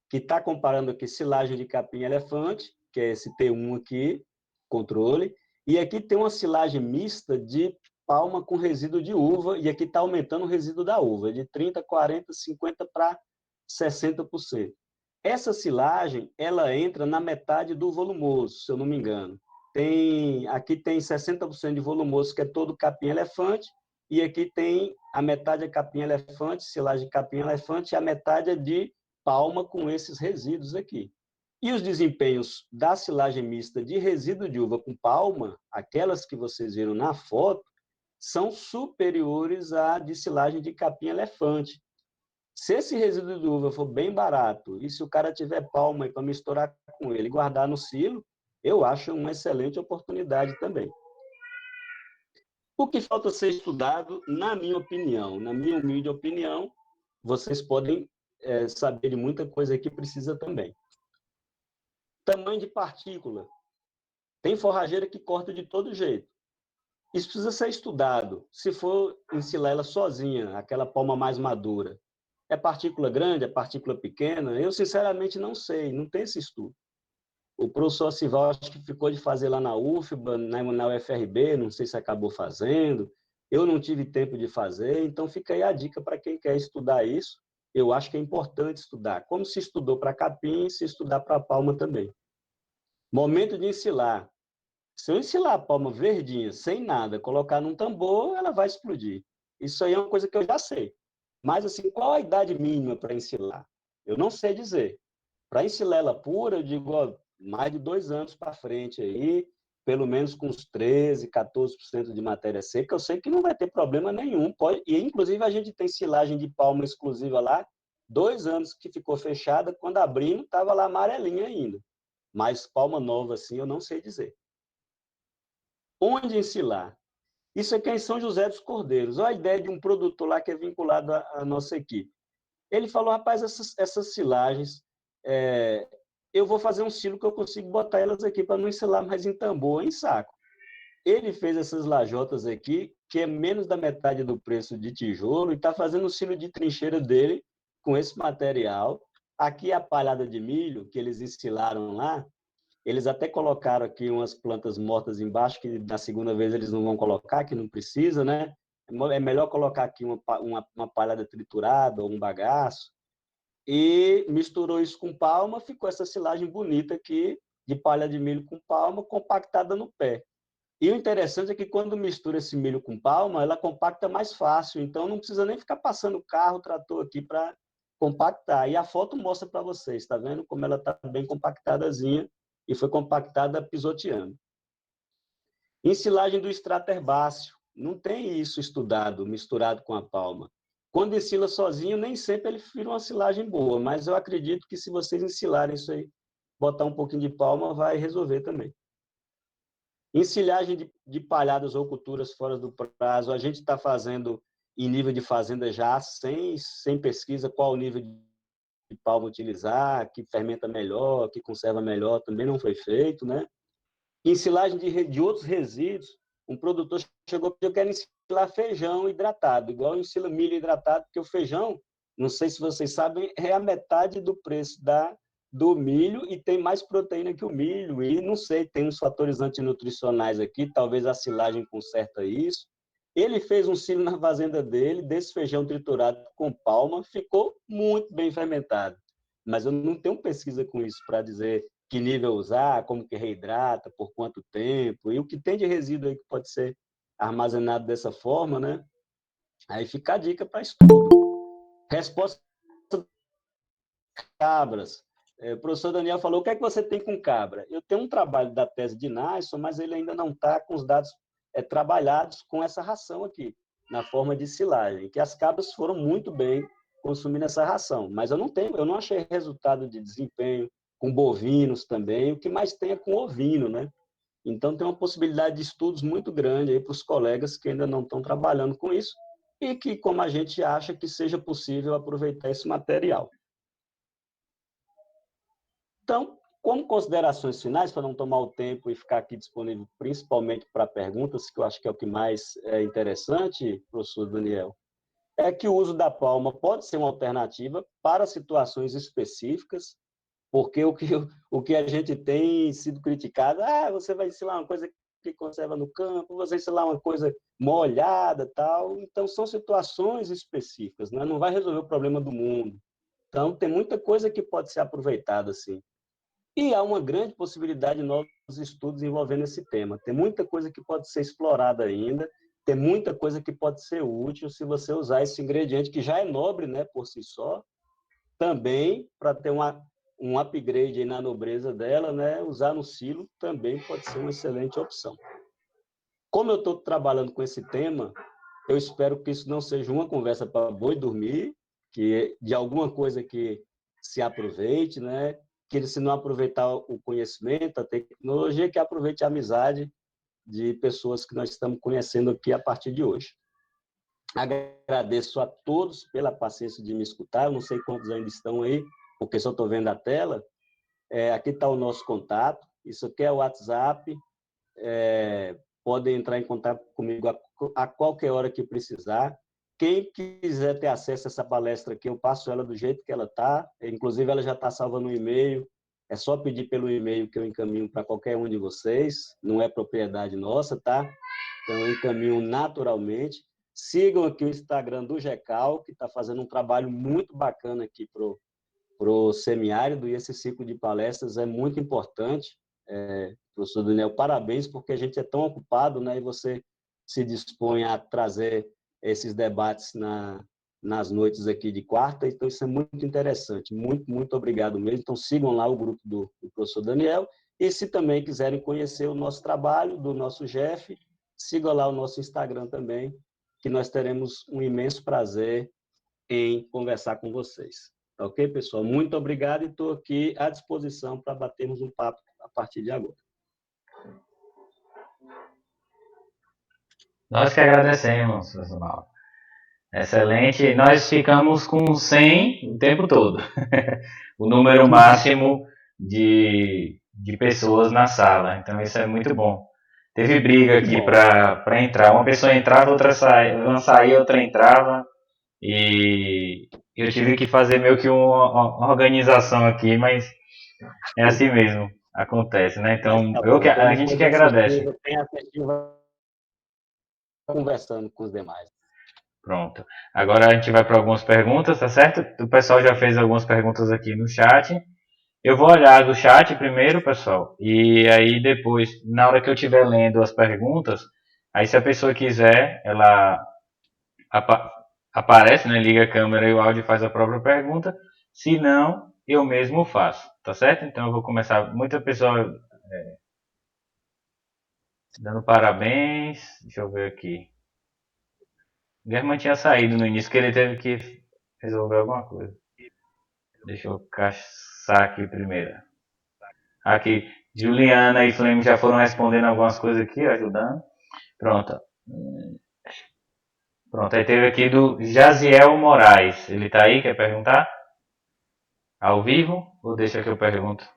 que está comparando aqui silagem de capim-elefante, que é esse T1 aqui, controle, e aqui tem uma silagem mista de palma com resíduo de uva, e aqui está aumentando o resíduo da uva, de 30%, 40%, 50% para 60%. Essa silagem, ela entra na metade do volumoso, se eu não me engano. Aqui tem 60% de volumoso, que é todo capim-elefante, e aqui tem a metade é capim-elefante, silagem de capim-elefante, e a metade é de palma com esses resíduos aqui. E os desempenhos da silagem mista de resíduo de uva com palma, aquelas que vocês viram na foto, são superiores à de silagem de capim-elefante. Se esse resíduo de uva for bem barato, e se o cara tiver palma para misturar com ele e guardar no silo, eu acho uma excelente oportunidade também. O que falta ser estudado, na minha opinião, na minha humilde opinião, vocês podem saber de muita coisa que precisa também. Tamanho de partícula. Tem forrageira que corta de todo jeito. Isso precisa ser estudado. Se for ensilar ela sozinha, aquela palma mais madura, é partícula grande, é partícula pequena? Eu, sinceramente, não sei, não tem esse estudo. O professor Sival, acho que ficou de fazer lá na UFBA, na UFRB, não sei se acabou fazendo. Eu não tive tempo de fazer, então fica aí a dica para quem quer estudar isso. Eu acho que é importante estudar. Como se estudou para capim, se estudar para palma também. Momento de ensilar. Se eu ensilar a palma verdinha, sem nada, colocar num tambor, ela vai explodir. Isso aí é uma coisa que eu já sei. Mas, assim, qual a idade mínima para ensilar? Eu não sei dizer. Para ensilar ela pura, eu digo, ó, mais de 2 anos para frente aí, pelo menos com uns 13, 14% de matéria seca, eu sei que não vai ter problema nenhum. E, inclusive, a gente tem silagem de palma exclusiva lá, 2 anos que ficou fechada, quando abrimos, estava lá amarelinha ainda. Mas palma nova, assim, eu não sei dizer. Onde ensilar? Isso aqui é em São José dos Cordeiros. Olha a ideia de um produtor lá que é vinculado à nossa equipe. Ele falou, rapaz, essas silagens, eu vou fazer um silo que eu consigo botar elas aqui para não ensilar mais em tambor, em saco. Ele fez essas lajotas aqui, que é menos da metade do preço de tijolo, e está fazendo o silo de trincheira dele com esse material. Aqui a palhada de milho, que eles ensilaram lá, eles até colocaram aqui umas plantas mortas embaixo, que na segunda vez eles não vão colocar, que não precisa, né? É melhor colocar aqui uma palhada triturada ou um bagaço. E misturou isso com palma, ficou essa silagem bonita aqui, de palha de milho com palma, compactada no pé. E o interessante é que quando mistura esse milho com palma, ela compacta mais fácil, então não precisa nem ficar passando carro, trator aqui para compactar. E a foto mostra para vocês, está vendo como ela está bem compactadazinha e foi compactada pisoteando. Ensilagem do extrato herbáceo. Não tem isso estudado, misturado com a palma. Quando ensila sozinho, nem sempre ele vira uma silagem boa, mas eu acredito que se vocês ensilarem isso aí, botar um pouquinho de palma, vai resolver também. Ensilhagem de palhadas ou culturas fora do prazo, a gente está fazendo em nível de fazenda já, sem pesquisa, qual o nível de palma utilizar, que fermenta melhor, que conserva melhor, também não foi feito, né? Ensilagem de outros resíduos, um produtor chegou e eu quero ensilar feijão hidratado, igual ensila milho hidratado, porque o feijão, não sei se vocês sabem, é a metade do preço do milho e tem mais proteína que o milho, e não sei, tem uns fatores antinutricionais aqui, talvez a silagem conserta isso. Ele fez um silo na fazenda dele, desse feijão triturado com palma, ficou muito bem fermentado. Mas eu não tenho pesquisa com isso para dizer que nível usar, como que reidrata, por quanto tempo, e o que tem de resíduo aí que pode ser armazenado dessa forma, né? Aí fica a dica para estudo. Resposta cabras. O professor Daniel falou, o que é que você tem com cabra? Eu tenho um trabalho da tese de Naison, mas ele ainda não está com os dados trabalhados com essa ração aqui, na forma de silagem, que as cabras foram muito bem consumindo essa ração, mas eu não achei resultado de desempenho com bovinos também, o que mais tem é com ovino, né? Então tem uma possibilidade de estudos muito grande aí para os colegas que ainda não estão trabalhando com isso e que, como a gente acha que seja possível aproveitar esse material. Então, como considerações finais, para não tomar o tempo e ficar aqui disponível principalmente para perguntas, que eu acho que é o que mais é interessante, professor Daniel, é que o uso da palma pode ser uma alternativa para situações específicas, porque o que a gente tem sido criticado, você vai ensinar uma coisa que conserva no campo, você vai ensinar uma coisa molhada, tal. Então, são situações específicas, né? Não vai resolver o problema do mundo. Então, tem muita coisa que pode ser aproveitada, assim. E há uma grande possibilidade de novos estudos envolvendo esse tema. Tem muita coisa que pode ser explorada ainda, tem muita coisa que pode ser útil se você usar esse ingrediente, que já é nobre, né, por si só, também para ter um upgrade aí na nobreza dela, né, usar no silo também pode ser uma excelente opção. Como eu estou trabalhando com esse tema, eu espero que isso não seja uma conversa para boi dormir, que de alguma coisa que se aproveite, né? Que se não aproveitar o conhecimento, a tecnologia, que aproveite a amizade de pessoas que nós estamos conhecendo aqui a partir de hoje. Agradeço a todos pela paciência de me escutar. Eu não sei quantos ainda estão aí, porque só estou vendo a tela. Aqui está o nosso contato. Isso aqui é o WhatsApp. Podem entrar em contato comigo a qualquer hora que precisar. Quem quiser ter acesso a essa palestra aqui, eu passo ela do jeito que ela está. Inclusive, ela já está salva no e-mail. É só pedir pelo e-mail que eu encaminho para qualquer um de vocês. Não é propriedade nossa, tá? Então, eu encaminho naturalmente. Sigam aqui o Instagram do GECAL, que está fazendo um trabalho muito bacana aqui para o semiárido, e esse ciclo de palestras é muito importante. Professor Daniel, parabéns, porque a gente é tão ocupado, né, e você se dispõe a trazer esses debates nas noites aqui de quarta, então isso é muito interessante, muito obrigado mesmo. Então sigam lá o grupo do professor Daniel, e se também quiserem conhecer o nosso trabalho, do nosso GEF, sigam lá o nosso Instagram também, que nós teremos um imenso prazer em conversar com vocês. Tá ok, pessoal? Muito obrigado e estou aqui à disposição para batermos um papo a partir de agora. Nós que agradecemos, professor Mauro. Excelente. Nós ficamos com 100 o tempo todo. O número máximo de pessoas na sala. Então isso é muito bom. Teve briga aqui para entrar. Uma pessoa entrava, outra saía. Uma saía, outra entrava. E eu tive que fazer meio que uma organização aqui, mas é assim mesmo. Acontece, né? Mas Então, tá bom, a gente que agradece. tem afetivo conversando com os demais. Pronto. Agora a gente vai para algumas perguntas, tá certo? O pessoal já fez algumas perguntas aqui no chat. Eu vou olhar do chat primeiro, pessoal, e aí depois, na hora que eu estiver lendo as perguntas, aí se a pessoa quiser, ela apa aparece, né, liga a câmera e o áudio e faz a própria pergunta. Se não, eu mesmo faço, tá certo? Então eu vou começar. Muita pessoa dando parabéns. Deixa eu ver aqui. O Guerman tinha saído no início, que ele teve que resolver alguma coisa. Deixa eu caçar aqui primeiro. Aqui, Juliana e Flame já foram respondendo algumas coisas aqui, ajudando. Pronto. Pronto, aí teve aqui do Jaziel Moraes. Ele tá aí, quer perguntar? Ao vivo? Ou deixa que eu pergunto?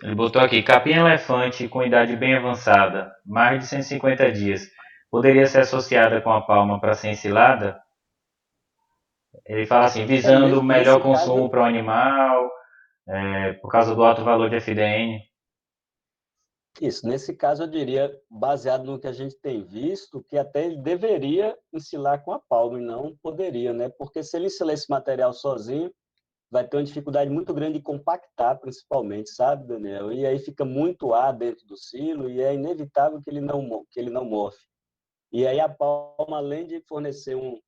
Ele botou aqui, capim elefante com idade bem avançada, mais de 150 dias, poderia ser associada com a palma para ser ensilada? Ele fala assim, visando melhor consumo para o animal, por causa do alto valor de FDN. Isso, nesse caso eu diria, baseado no que a gente tem visto, que até ele deveria ensilar com a palma e não poderia, né? Porque se ele ensilar esse material sozinho, vai ter uma dificuldade muito grande de compactar, principalmente, sabe, Daniel? E aí fica muito ar dentro do silo e é inevitável que ele não morfe. E aí a palma, além de fornecer um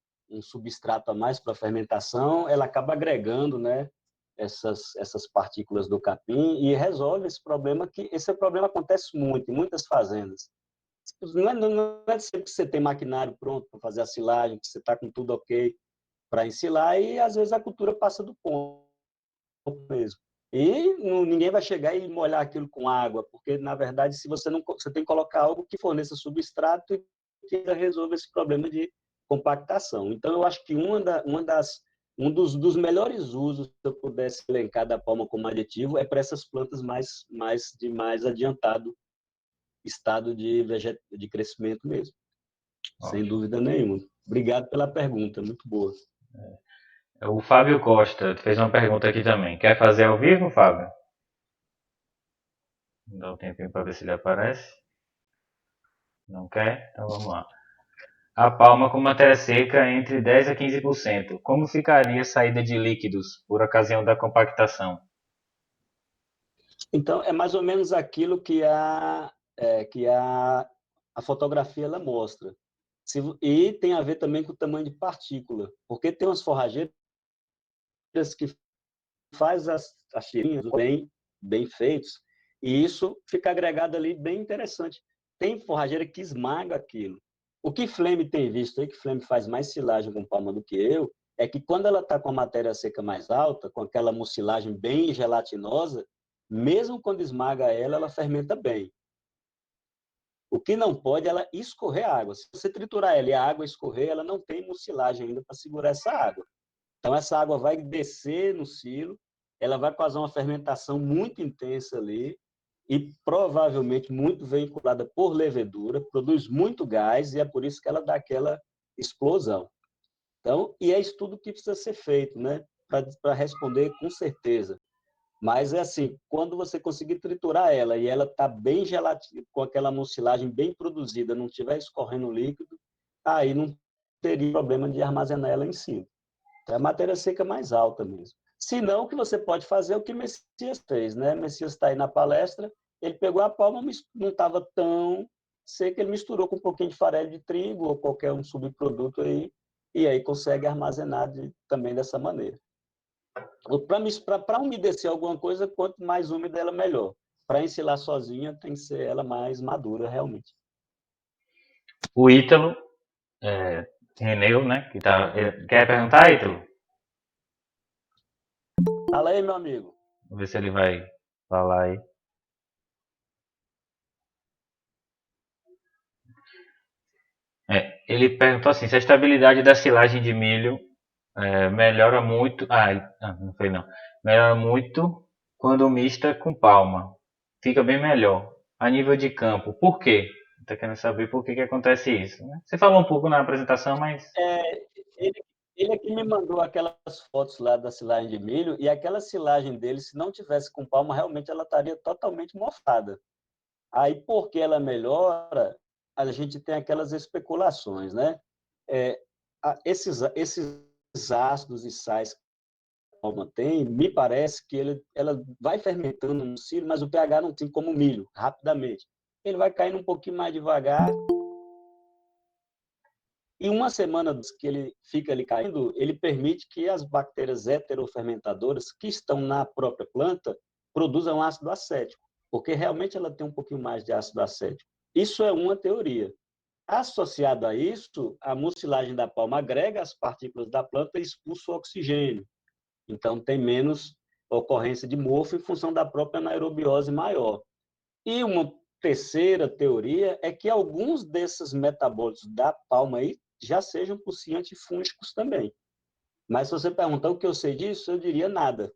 substrato a mais para a fermentação, ela acaba agregando, né, essas partículas do capim e resolve esse problema, que esse problema acontece muito em muitas fazendas. Não é sempre que você tem maquinário pronto para fazer a silagem, que você está com tudo ok para ensilar, e às vezes a cultura passa do ponto mesmo. E ninguém vai chegar e molhar aquilo com água, porque, na verdade, se você não, você tem que colocar algo que forneça substrato e que resolva esse problema de compactação. Então, eu acho que um dos melhores usos, se eu pudesse elencar da palma como aditivo, é para essas plantas de mais adiantado estado de crescimento mesmo. Sem dúvida nenhuma. Obrigado pela pergunta, muito boa. O Fábio Costa fez uma pergunta aqui também. Quer fazer ao vivo, Fábio? Dá um tempinho para ver se ele aparece. Não quer? Então vamos lá. A palma com matéria seca entre 10 a 15%. Como ficaria a saída de líquidos por ocasião da compactação? Então, é mais ou menos aquilo que a fotografia ela mostra. E tem a ver também com o tamanho de partícula, porque tem umas forrageiras que faz as tirinhas bem feitos, e isso fica agregado ali bem interessante. Tem forrageira que esmaga aquilo. O que Flame tem visto aí, que Flame faz mais silagem com palma do que eu, é que quando ela está com a matéria seca mais alta, com aquela mucilagem bem gelatinosa, mesmo quando esmaga ela, ela fermenta bem. O que não pode é ela escorrer água. Se você triturar ela e a água escorrer, ela não tem mucilagem ainda para segurar essa água. Então, essa água vai descer no silo, ela vai causar uma fermentação muito intensa ali e provavelmente muito veiculada por levedura, produz muito gás e é por isso que ela dá aquela explosão. Então, e é isso tudo que precisa ser feito, né? Para responder com certeza. Mas é assim, quando você conseguir triturar ela e ela está bem gelatina, com aquela mucilagem bem produzida, não estiver escorrendo líquido, aí não teria problema de armazenar ela em cima. É a matéria seca mais alta mesmo. Se não, o que você pode fazer é o que Messias fez, né? Messias está aí na palestra, ele pegou a palma, não estava tão seca, ele misturou com um pouquinho de farelo de trigo ou qualquer um subproduto aí, e aí consegue armazenar também dessa maneira. Para umedecer alguma coisa, quanto mais úmida ela, melhor. Para ensilar sozinha, tem que ser ela mais madura, realmente. O Ítalo, Reneu, né? Quer perguntar, Ítalo? Fala aí, meu amigo. Vamos ver se ele vai falar aí. Ele perguntou assim, se a estabilidade da silagem de milho melhora muito. Não foi não. Melhora muito quando mista com palma. Fica bem melhor. A nível de campo. Por quê? Está querendo saber por que que acontece isso, né? Você falou um pouco na apresentação, mas É, ele, ele aqui me mandou aquelas fotos lá da silagem de milho, e aquela silagem dele, se não tivesse com palma, realmente ela estaria totalmente mofada. Aí, porque ela melhora, a gente tem aquelas especulações, né? É, esses ácidos e sais que a palma tem, me parece que ela vai fermentando no silo, mas o pH não tem como o milho, rapidamente. Ele vai caindo um pouquinho mais devagar, e uma semana que ele fica ali caindo, ele permite que as bactérias heterofermentadoras que estão na própria planta produzam ácido acético, porque realmente ela tem um pouquinho mais de ácido acético. Isso é uma teoria. Associado a isso, a mucilagem da palma agrega as partículas da planta e expulsa o oxigênio. Então, tem menos ocorrência de mofo em função da própria anaerobiose maior. E uma terceira teoria é que alguns desses metabólitos da palma aí já sejam por si antifúngicos também. Mas se você perguntar o que eu sei disso, eu diria nada,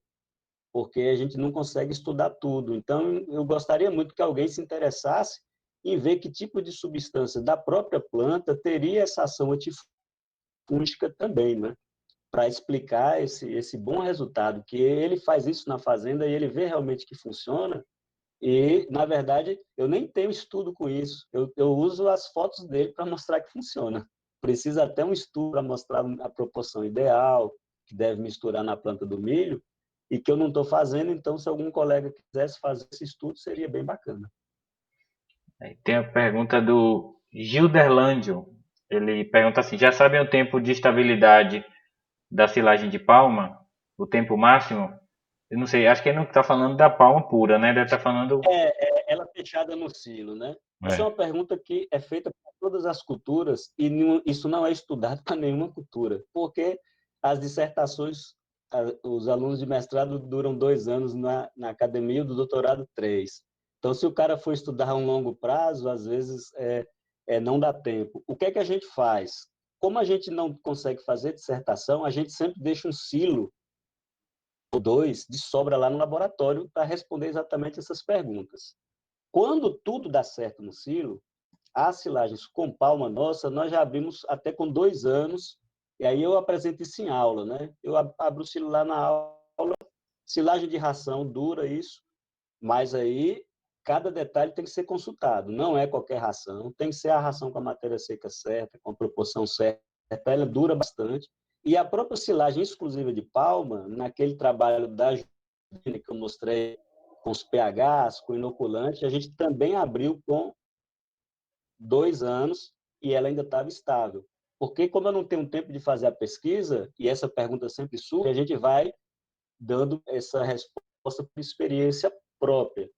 porque a gente não consegue estudar tudo. Então, eu gostaria muito que alguém se interessasse em ver que tipo de substância da própria planta teria essa ação antifúngica também, né? Para explicar esse bom resultado, que ele faz isso na fazenda e ele vê realmente que funciona. E, na verdade, eu nem tenho estudo com isso. Eu uso as fotos dele para mostrar que funciona. Precisa até um estudo para mostrar a proporção ideal, que deve misturar na planta do milho, e que eu não estou fazendo, então, se algum colega quisesse fazer esse estudo, seria bem bacana. aí tem a pergunta do Gilderlândio. Ele pergunta assim, já sabem o tempo de estabilidade da silagem de palma? O tempo máximo? Eu não sei, acho que ele não está falando da palma pura, né? Deve estar falando. Ela fechada no silo, né? Essa é É. uma pergunta que é feita para todas as culturas e isso não é estudado para nenhuma cultura, porque as dissertações, os alunos de mestrado duram 2 anos na academia, do doutorado 3. Então, se o cara for estudar a um longo prazo, às vezes não dá tempo. O que é que a gente faz? Como a gente não consegue fazer dissertação, a gente sempre deixa um silo ou dois de sobra lá no laboratório para responder exatamente essas perguntas. Quando tudo dá certo no silo, as silagens com palma nossa, nós já abrimos até com 2 anos, e aí eu apresento isso em aula, né? Eu abro o silo lá na aula, silagem de ração dura isso, mas aí cada detalhe tem que ser consultado. Não é qualquer ração, tem que ser a ração com a matéria seca certa, com a proporção certa, ela dura bastante. E a própria silagem exclusiva de palma, naquele trabalho da Juliana que eu mostrei com os pHs, com inoculante, a gente também abriu com 2 anos e ela ainda estava estável. Porque como eu não tenho tempo de fazer a pesquisa, e essa pergunta sempre surge, a gente vai dando essa resposta por experiência própria.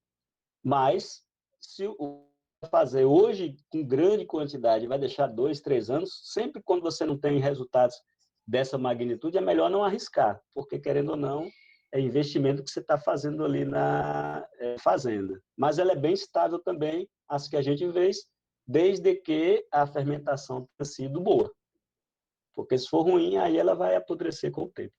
Mas, se o fazer hoje com grande quantidade vai deixar 2, 3 anos, sempre quando você não tem resultados dessa magnitude, é melhor não arriscar, porque, querendo ou não, é investimento que você está fazendo ali na fazenda. Mas ela é bem estável também, as que a gente vê, desde que a fermentação tenha sido boa. Porque se for ruim, aí ela vai apodrecer com o tempo.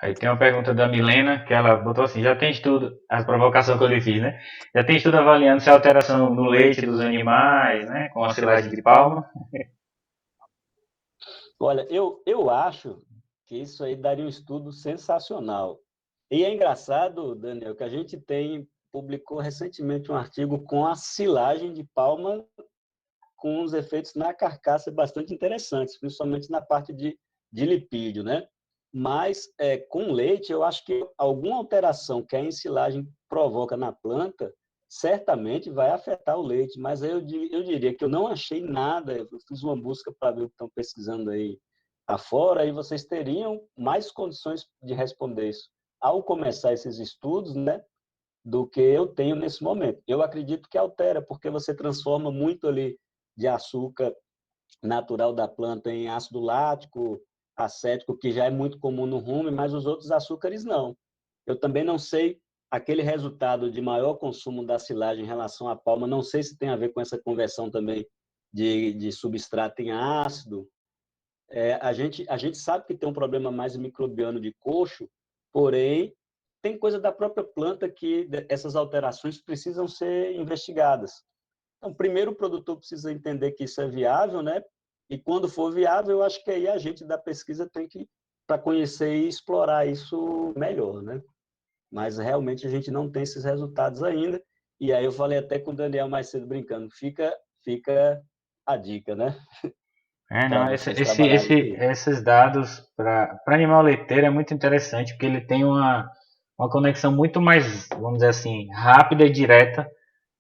Aí tem uma pergunta da Milena, que ela botou assim, já tem estudo, a provocação que eu lhe fiz, né? Já tem estudo avaliando se a alteração no leite dos animais, né, com a silagem de palma. Olha, eu acho que isso aí daria um estudo sensacional. E é engraçado, Daniel, que a gente publicou recentemente um artigo com a silagem de palma com os efeitos na carcaça bastante interessantes, principalmente na parte de lipídio, né? Mas com leite, eu acho que alguma alteração que a ensilagem provoca na planta certamente vai afetar o leite, mas eu diria que eu não achei nada, eu fiz uma busca para ver o que estão pesquisando aí afora, e vocês teriam mais condições de responder isso ao começar esses estudos, né, do que eu tenho nesse momento. Eu acredito que altera, porque você transforma muito ali de açúcar natural da planta em ácido lático, acético, que já é muito comum no rume, mas os outros açúcares não. Eu também não sei aquele resultado de maior consumo da silagem em relação à palma, não sei se tem a ver com essa conversão também de substrato em ácido. A gente sabe que tem um problema mais microbiano de coxo, porém, tem coisa da própria planta que essas alterações precisam ser investigadas. Então, primeiro o produtor precisa entender que isso é viável, né? E quando for viável, eu acho que aí a gente da pesquisa tem que para conhecer e explorar isso melhor, né? Mas realmente a gente não tem esses resultados ainda. E aí eu falei até com o Daniel mais cedo brincando, fica a dica, né? Para Não, vocês trabalharem com isso. esses dados para animal leiteiro é muito interessante, porque ele tem uma conexão muito mais, vamos dizer assim, rápida e direta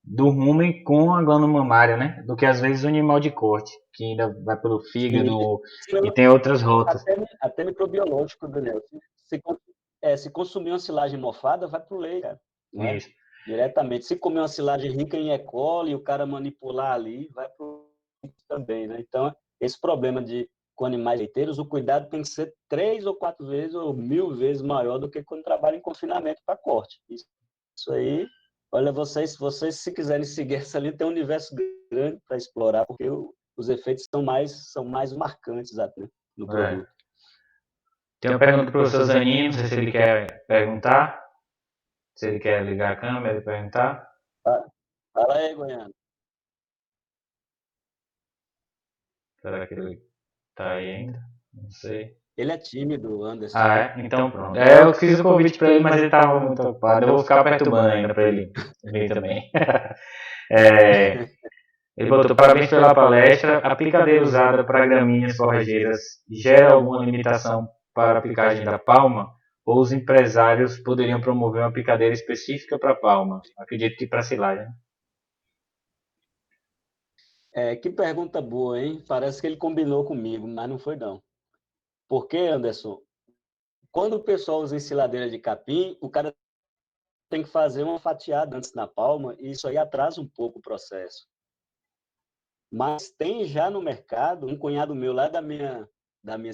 do rumen com a glândula mamária, né? Do que às vezes o animal de corte, que ainda vai pelo Sim, fígado e tem outras rotas. até microbiológico, Daniel. Se consumir uma silagem mofada, vai para o leite, cara, não é? Isso. Diretamente. Se comer uma silagem rica em E. coli, o cara manipular ali, vai para o leite também, né? Então, esse problema com animais leiteiros, o cuidado tem que ser 3 ou 4 vezes ou 1000 vezes maior do que quando trabalha em confinamento para corte. Isso aí, olha, vocês se quiserem seguir essa linha, tem um universo grande para explorar, porque os efeitos são mais marcantes até no É. produto. Tem uma pergunta para o professor Zanin, não sei se ele quer perguntar, se ele quer ligar a câmera e perguntar. Fala aí, Goiano. Será que ele está aí ainda? Não sei. Ele é tímido, Anderson. Ah, é? Então pronto. Eu fiz o convite para ele, mas ele estava muito ocupado. Eu vou ficar perturbando ainda para ele vir também. É, ele botou parabéns pela palestra. A picadeira usada para gramíneas forrageiras gera alguma limitação para a aplicagem da palma? Ou os empresários poderiam promover uma picadeira específica para palma? Acredito que para silagem. Que pergunta boa, hein? Parece que ele combinou comigo, mas não foi não. Porque, Anderson, quando o pessoal usa ensiladeira de capim, o cara tem que fazer uma fatiada antes na palma, e isso aí atrasa um pouco o processo. Mas tem já no mercado, um cunhado meu lá da minha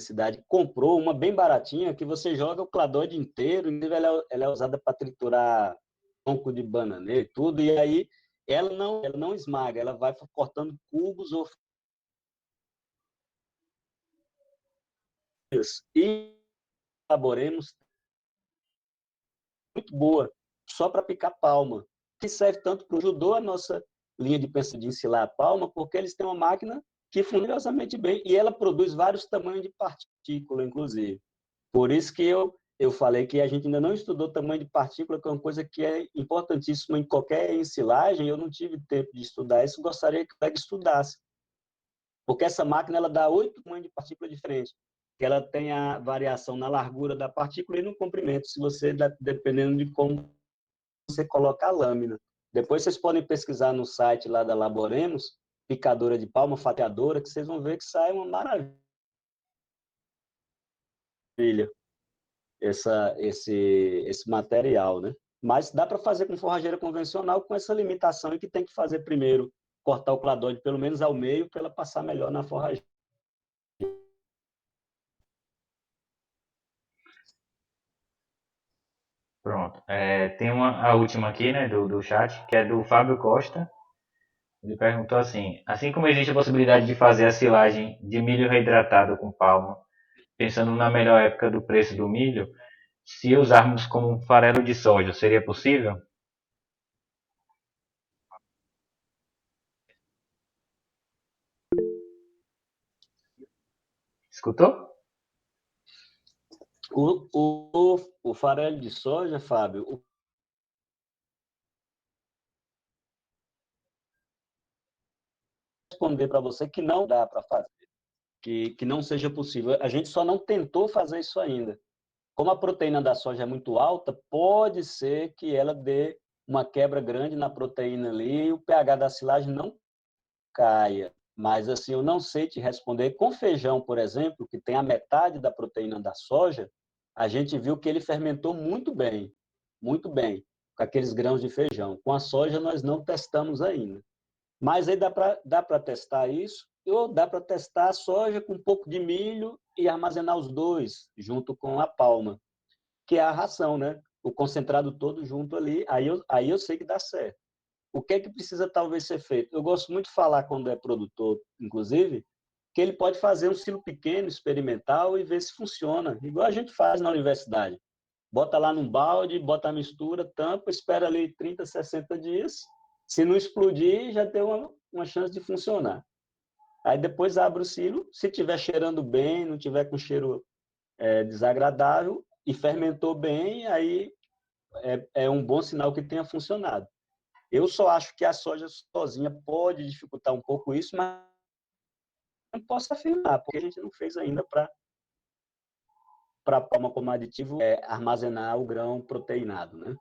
cidade comprou uma bem baratinha que você joga o cladóide inteiro, inclusive ela é usada para triturar tronco de bananeira e tudo, e aí ela não esmaga, ela vai cortando cubos ou folhas. E elaboremos muito boa, só para picar palma, que serve tanto para o judô, a nossa linha de pensa de ensilar a palma, porque eles têm uma máquina que funciona maravilhosamente bem e ela produz vários tamanhos de partícula, inclusive. Por isso que eu falei que a gente ainda não estudou tamanho de partícula, que é uma coisa que é importantíssima em qualquer ensilagem. Eu não tive tempo de estudar isso, gostaria que o colega estudasse. Porque essa máquina ela dá 8 tamanhos de partícula diferentes. Ela tem a variação na largura da partícula e no comprimento, se você dependendo de como você coloca a lâmina. Depois vocês podem pesquisar no site lá da Laboremos, picadora de palma, fatiadora, que vocês vão ver que sai uma maravilha esse material, né? Mas dá para fazer com forrageira convencional com essa limitação e que tem que fazer primeiro cortar o cladóide pelo menos ao meio para ela passar melhor na forrageira. Pronto. Tem a última aqui, né, do chat, que é do Fábio Costa. Ele perguntou assim como existe a possibilidade de fazer a silagem de milho reidratado com palma, pensando na melhor época do preço do milho, se usarmos como um farelo de soja, seria possível? Escutou? O farelo de soja, Fábio, responder para você que não dá para fazer, que não seja possível. A gente só não tentou fazer isso ainda. Como a proteína da soja é muito alta, pode ser que ela dê uma quebra grande na proteína ali e o pH da silagem não caia. Mas assim, eu não sei te responder. Com feijão, por exemplo, que tem a metade da proteína da soja, a gente viu que ele fermentou muito bem, com aqueles grãos de feijão. Com a soja, nós não testamos ainda. Mas aí dá para testar isso, ou dá para testar a soja com um pouco de milho e armazenar os dois junto com a palma, que é a ração, né? O concentrado todo junto ali, aí eu sei que dá certo. o que é que precisa talvez ser feito? Eu gosto muito de falar quando é produtor, inclusive, que ele pode fazer um silo pequeno, experimental, e ver se funciona, igual a gente faz na universidade. Bota lá num balde, bota a mistura, tampa, espera ali 30, 60 dias. Se não explodir, já tem uma chance de funcionar. Aí depois abre o silo, se tiver cheirando bem, não tiver com cheiro desagradável e fermentou bem, aí é um bom sinal que tenha funcionado. Eu só acho que a soja sozinha pode dificultar um pouco isso, mas não posso afirmar, porque a gente não fez ainda para a palma como aditivo armazenar o grão proteinado, né?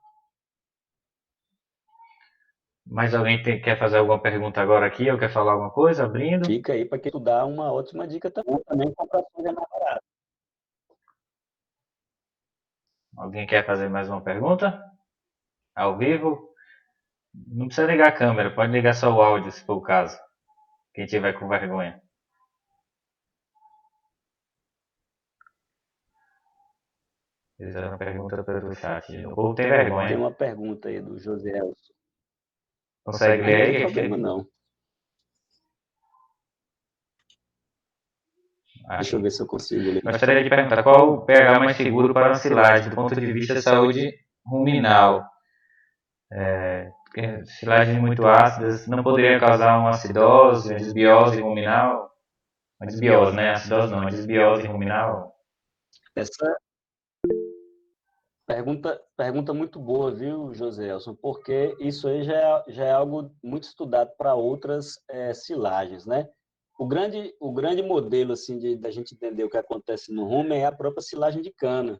Mais alguém quer fazer alguma pergunta agora aqui ou quer falar alguma coisa? Abrindo. Fica aí para que tu dá uma ótima dica também comprar soja mais barata. Alguém quer fazer mais uma pergunta? Ao vivo? Não precisa ligar a câmera, pode ligar só o áudio, se for o caso. Quem tiver com vergonha. Fizeram uma pergunta pelo chat. O povo tem Tem vergonha. uma pergunta aí do José Elson. Consegue Não ler tem aí? problema, não. Deixa eu Aqui. ver se eu consigo ler. Gostaria de perguntar qual o pH mais seguro para uma silagem do ponto de vista de saúde ruminal? Porque silagens muito ácidas não poderiam causar uma acidose, uma desbiose ruminal? Uma desbiose, né? Acidose não, uma desbiose ruminal. Essa pergunta muito boa, viu, José Elson? Porque isso aí já é algo muito estudado para outras silagens, né? O grande modelo assim da gente entender o que acontece no rumen é a própria silagem de cana.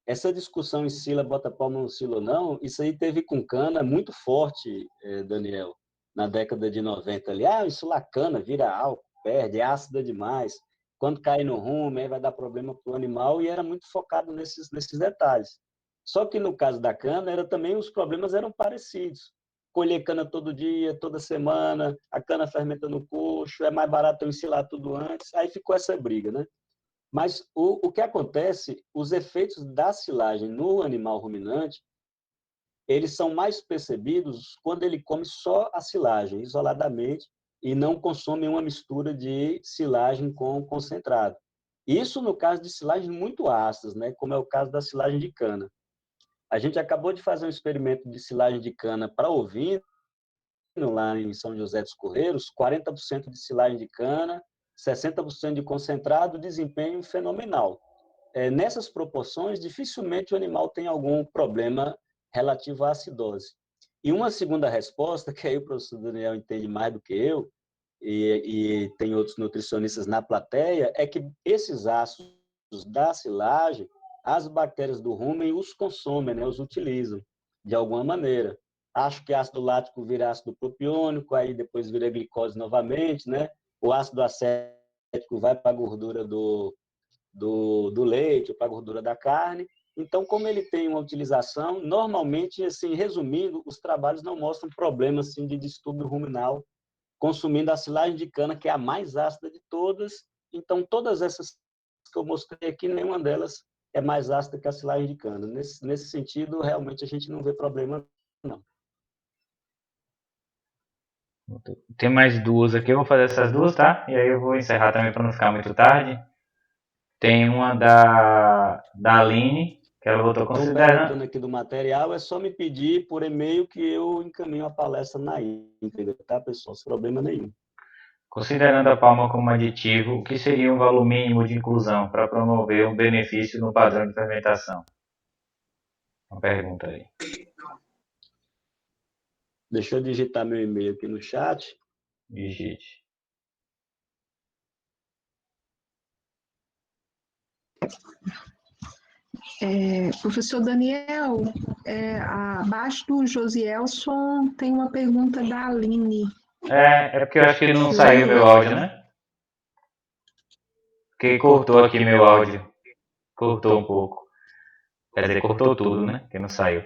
Essa discussão em sila, bota palma no silo ou não, isso aí teve com cana muito forte, Daniel, na década de 90 ali. Ah, isso lá cana, vira álcool, perde, é ácida demais. Quando cai no rumo, aí vai dar problema para o animal, e era muito focado nesses detalhes. Só que no caso da cana, também os problemas eram parecidos. Colher cana todo dia, toda semana, a cana fermenta no coxo, é mais barato eu ensilar tudo antes, aí ficou essa briga, né? Mas o que acontece, os efeitos da silagem no animal ruminante, eles são mais percebidos quando ele come só a silagem, isoladamente, e não consome uma mistura de silagem com concentrado. Isso no caso de silagens muito ácidas, né? Como é o caso da silagem de cana. A gente acabou de fazer um experimento de silagem de cana para ovino, lá em São José dos Correiros, 40% de silagem de cana, 60% de concentrado, desempenho fenomenal. Nessas proporções, dificilmente o animal tem algum problema relativo à acidose. E uma segunda resposta, que aí o professor Daniel entende mais do que eu, e tem outros nutricionistas na plateia, é que esses ácidos da silagem, as bactérias do rumen os consomem, né, os utilizam de alguma maneira. Acho que ácido lático vira ácido propiônico, aí depois vira glicose novamente, né? O ácido acético vai para a gordura do leite, para a gordura da carne. Então, como ele tem uma utilização, normalmente, assim, resumindo, os trabalhos não mostram problema assim, de distúrbio ruminal consumindo a silagem de cana, que é a mais ácida de todas. Então, todas essas que eu mostrei aqui, nenhuma delas é mais ácida que a silagem de cana. Nesse sentido, realmente, a gente não vê problema, não. Tem mais duas aqui, eu vou fazer essas duas, tá? E aí eu vou encerrar também para não ficar muito tarde. Tem uma da Aline, que ela botou Estão considerando. perguntando aqui do material, é só me pedir por e-mail que eu encaminho a palestra na íntegra, tá, pessoal? Sem problema nenhum. Considerando a palma como aditivo, o que seria um valor mínimo de inclusão para promover um benefício no padrão de fermentação? Uma pergunta aí. Deixa eu digitar meu e-mail aqui no chat. Digite. Professor Daniel, abaixo do Josielson tem uma pergunta da Aline. É porque eu acho que não saiu meu áudio, né? Porque cortou aqui meu áudio. Cortou um pouco. Quer dizer, cortou tudo, né? Que não saiu.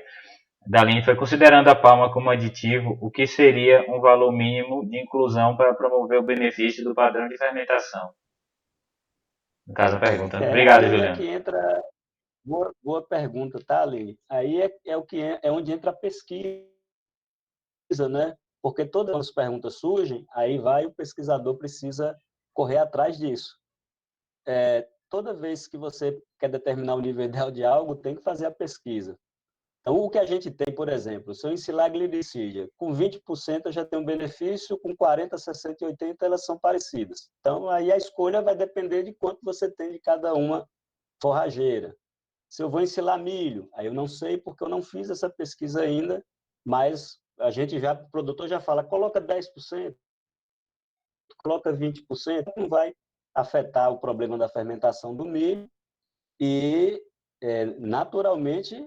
Da Aline foi considerando a palma como aditivo, o que seria um valor mínimo de inclusão para promover o benefício do padrão de fermentação? No caso, a pergunta. Obrigado, Aí é Juliano. que entra. Boa pergunta, tá, Aline? Aí é onde entra a pesquisa né? Porque todas as perguntas surgem, aí o pesquisador precisa correr atrás disso. Toda vez que você quer determinar o nível ideal de algo, tem que fazer a pesquisa. Então, o que a gente tem, por exemplo, se eu ensinar glicídia, com 20% eu já tenho um benefício, com 40, 60 e 80 elas são parecidas. Então, aí a escolha vai depender de quanto você tem de cada uma forrageira. Se eu vou ensinar milho, aí eu não sei porque eu não fiz essa pesquisa ainda, mas o produtor já fala, coloca 10%, coloca 20%, não vai afetar o problema da fermentação do milho e, naturalmente,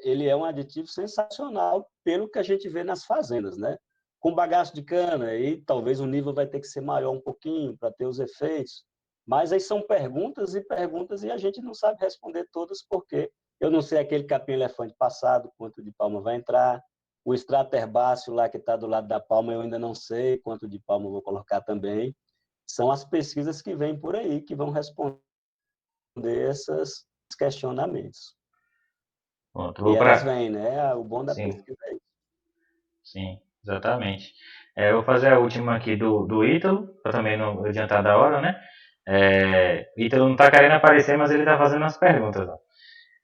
ele é um aditivo sensacional pelo que a gente vê nas fazendas, né? Com bagaço de cana, aí talvez o nível vai ter que ser maior um pouquinho para ter os efeitos, mas aí são perguntas e perguntas e a gente não sabe responder todas porque eu não sei aquele capim-elefante passado, quanto de palma vai entrar, o extrato herbáceo lá que está do lado da palma eu ainda não sei quanto de palma eu vou colocar também. São as pesquisas que vêm por aí que vão responder esses questionamentos. Pronto, E vou elas para. vêm, né? O bom da Sim, pesquisa é isso. sim, exatamente. Eu vou fazer a última aqui do Ítalo, para também não adiantar da hora, né? Ítalo não está querendo aparecer, mas ele está fazendo as perguntas. Ó.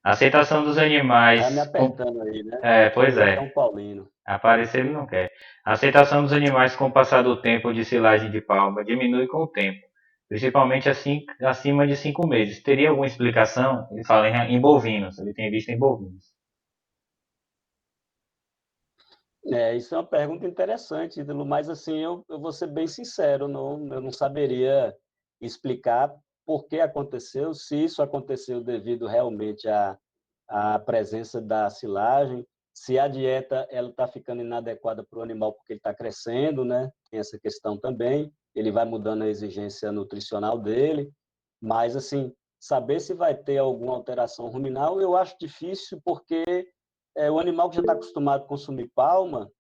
Aceitação dos Tá me animais. apertando aí, né? Pois Ele é é. São Paulino. Aparecer ele não quer. A aceitação dos animais com o passar do tempo de silagem de palma diminui com o tempo, principalmente assim, acima de 5 meses. Teria alguma explicação? Ele fala em bovinos, ele tem visto em bovinos. Isso é uma pergunta interessante, Ídolo, mas assim, eu vou ser bem sincero, eu não saberia explicar por que aconteceu, se isso aconteceu devido realmente à presença da silagem, se a dieta ela está ficando inadequada para o animal porque ele está crescendo, né? Tem essa questão também, ele vai mudando a exigência nutricional dele, mas assim, saber se vai ter alguma alteração ruminal, eu acho difícil porque o animal que já está acostumado a consumir palma,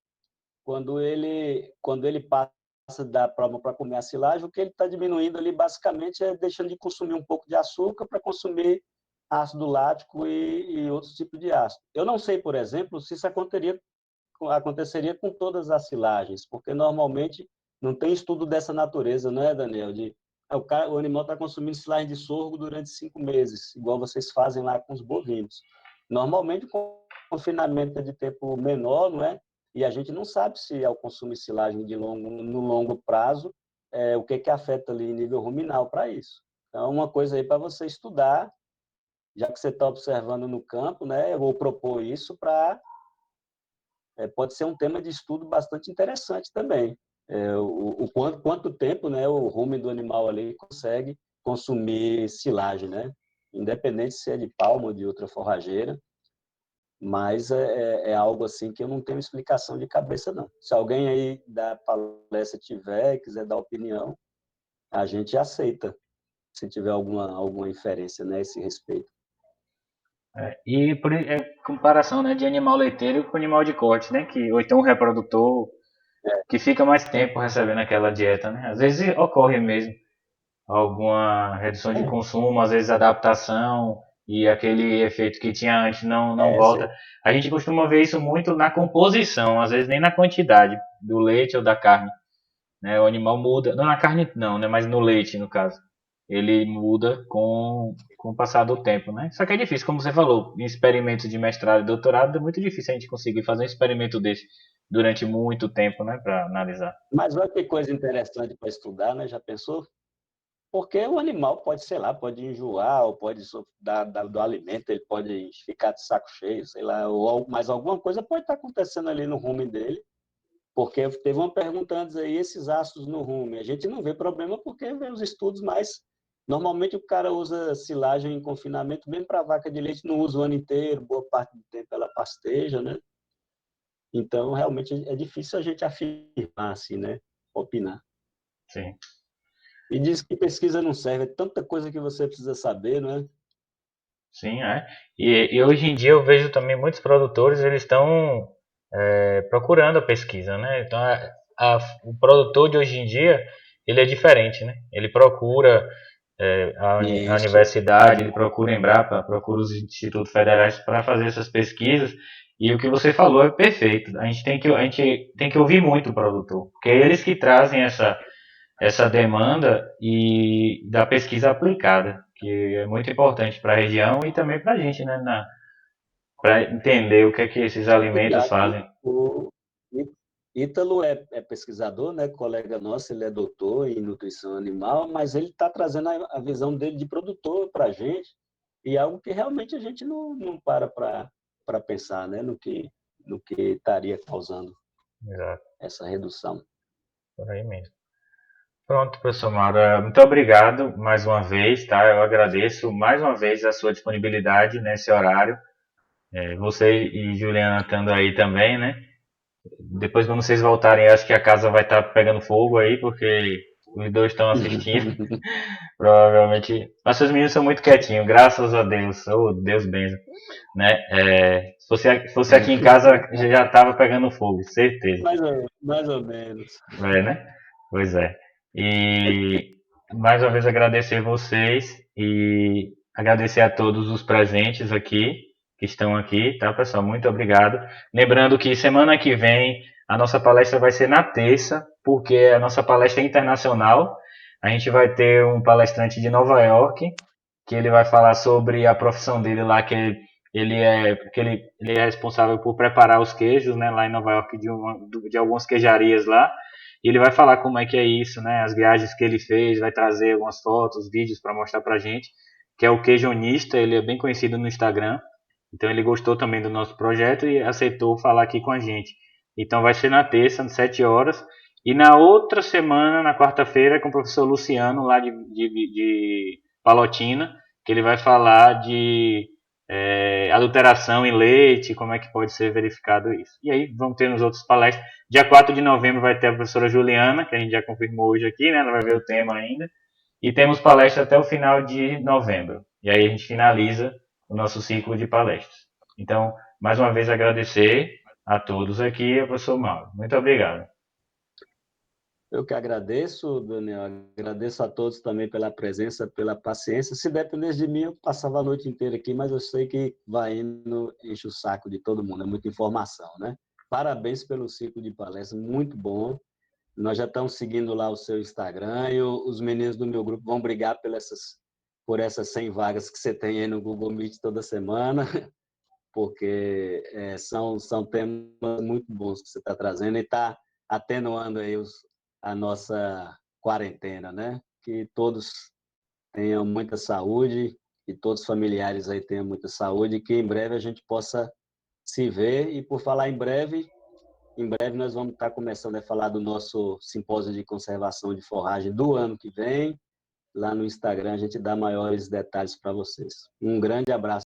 quando ele passa da palma para comer a silagem, o que ele está diminuindo ali basicamente é deixando de consumir um pouco de açúcar para consumir ácido lático e outros tipos de ácido. Eu não sei, por exemplo, se isso aconteceria com todas as silagens, porque normalmente não tem estudo dessa natureza, não é, Daniel? O animal está consumindo silagem de sorgo durante 5 meses, igual vocês fazem lá com os bovinos. Normalmente, com confinamento de tempo menor, não é? E a gente não sabe se ao consumir silagem no longo prazo, o que afeta ali em nível ruminal para isso. Então, uma coisa aí para você estudar, já que você está observando no campo, né? Eu vou propor isso pode ser um tema de estudo bastante interessante também. Quanto tempo, né, o rumen do animal ali consegue consumir silagem, né? Independente se é de palma ou de outra forrageira, mas é algo assim que eu não tenho explicação de cabeça, não. Se alguém aí da palestra tiver e quiser dar opinião, a gente aceita, se tiver alguma inferência, né, a esse respeito. E por comparação, né, de animal leiteiro com animal de corte, né, ou então um reprodutor que fica mais tempo recebendo aquela dieta, né? Às vezes ocorre mesmo alguma redução de consumo, às vezes adaptação e aquele efeito que tinha antes não volta. A gente costuma ver isso muito na composição, às vezes nem na quantidade do leite ou da carne, né? O animal muda, não na carne não, né? Mas no leite no caso, ele muda com o passar do tempo, né? Só que é difícil, como você falou, em experimentos de mestrado e doutorado é muito difícil a gente conseguir fazer um experimento desse durante muito tempo, né, para analisar. Mas olha que coisa interessante para estudar, né? Já pensou? Porque o animal pode, sei lá, pode enjoar, ou pode do alimento, ele pode ficar de saco cheio, sei lá, mas alguma coisa pode estar acontecendo ali no rumen dele, porque teve uma pergunta antes aí, esses ácidos no rumen. A gente não vê problema porque vê os estudos, mas normalmente o cara usa silagem em confinamento, mesmo para vaca de leite, não usa o ano inteiro, boa parte do tempo ela pasteja, né? Então, realmente é difícil a gente afirmar assim, né? Opinar. Sim. E diz que pesquisa não serve, é tanta coisa que você precisa saber, não é? Sim, é. E hoje em dia eu vejo também muitos produtores, eles estão procurando a pesquisa, né? Então, o produtor de hoje em dia, ele é diferente, né? Ele procura a Isso. universidade, ele procura a Embrapa, procura os institutos federais para fazer essas pesquisas E o que você falou é perfeito. A gente tem que ouvir muito o produtor, porque é eles que trazem essa demanda e da pesquisa aplicada, que é muito importante para a região e também para a gente, né, para entender o que esses alimentos Obrigado. fazem. O Ítalo é pesquisador, né? Colega nosso, ele é doutor em nutrição animal, mas ele está trazendo a visão dele de produtor para a gente, e algo que realmente a gente não para pensar, né? No que estaria causando Exato, essa redução. por aí mesmo. Pronto, professor Mauro, muito obrigado mais uma vez, tá? Eu agradeço mais uma vez a sua disponibilidade nesse horário. Você e Juliana estando aí também, né? Depois, quando vocês voltarem, acho que a casa vai estar pegando fogo aí, porque os dois estão assistindo. Provavelmente. Nossos meninos são muito quietinhos, graças a Deus. Oh, Deus benza. Né? Se fosse aqui em casa, já estava pegando fogo, certeza. Mais ou menos. Né? Pois é. E mais uma vez agradecer vocês e agradecer a todos os presentes aqui, que estão aqui, tá, pessoal? Muito obrigado. Lembrando que semana que vem a nossa palestra vai ser na terça, porque a nossa palestra é internacional. A gente vai ter um palestrante de Nova York, que ele vai falar sobre a profissão dele lá, ele é responsável por preparar os queijos, né, lá em Nova York, de algumas queijarias lá. E ele vai falar como é que é isso, né, as viagens que ele fez, vai trazer algumas fotos, vídeos para mostrar pra gente, que é o queijonista, ele é bem conhecido no Instagram. Então ele gostou também do nosso projeto e aceitou falar aqui com a gente. Então vai ser na terça, às 7 horas. E na outra semana, na quarta-feira, com o professor Luciano, lá de Palotina, que ele vai falar de adulteração em leite, como é que pode ser verificado isso. E aí vamos ter nos outros palestras. Dia 4 de novembro vai ter a professora Juliana, que a gente já confirmou hoje aqui, né? Ela vai ver o tema ainda. E temos palestra até o final de novembro. E aí a gente finaliza o nosso ciclo de palestras. Então, mais uma vez agradecer a todos aqui, professor Mauro. Muito obrigado. Eu que agradeço, Daniel, agradeço a todos também pela presença, pela paciência. Se dependesse de mim, eu passava a noite inteira aqui, mas eu sei que vai indo, enche o saco de todo mundo, é muita informação, né? Parabéns pelo ciclo de palestra, muito bom. Nós já estamos seguindo lá o seu Instagram e os meninos do meu grupo vão brigar por essas 100 vagas que você tem aí no Google Meet toda semana, porque são temas muito bons que você está trazendo e está atenuando aí a nossa quarentena, né? Que todos tenham muita saúde e todos os familiares aí tenham muita saúde e que em breve a gente possa se ver. E por falar em breve nós vamos estar começando a falar do nosso simpósio de conservação de forragem do ano que vem. Lá no Instagram a gente dá maiores detalhes para vocês. Um grande abraço.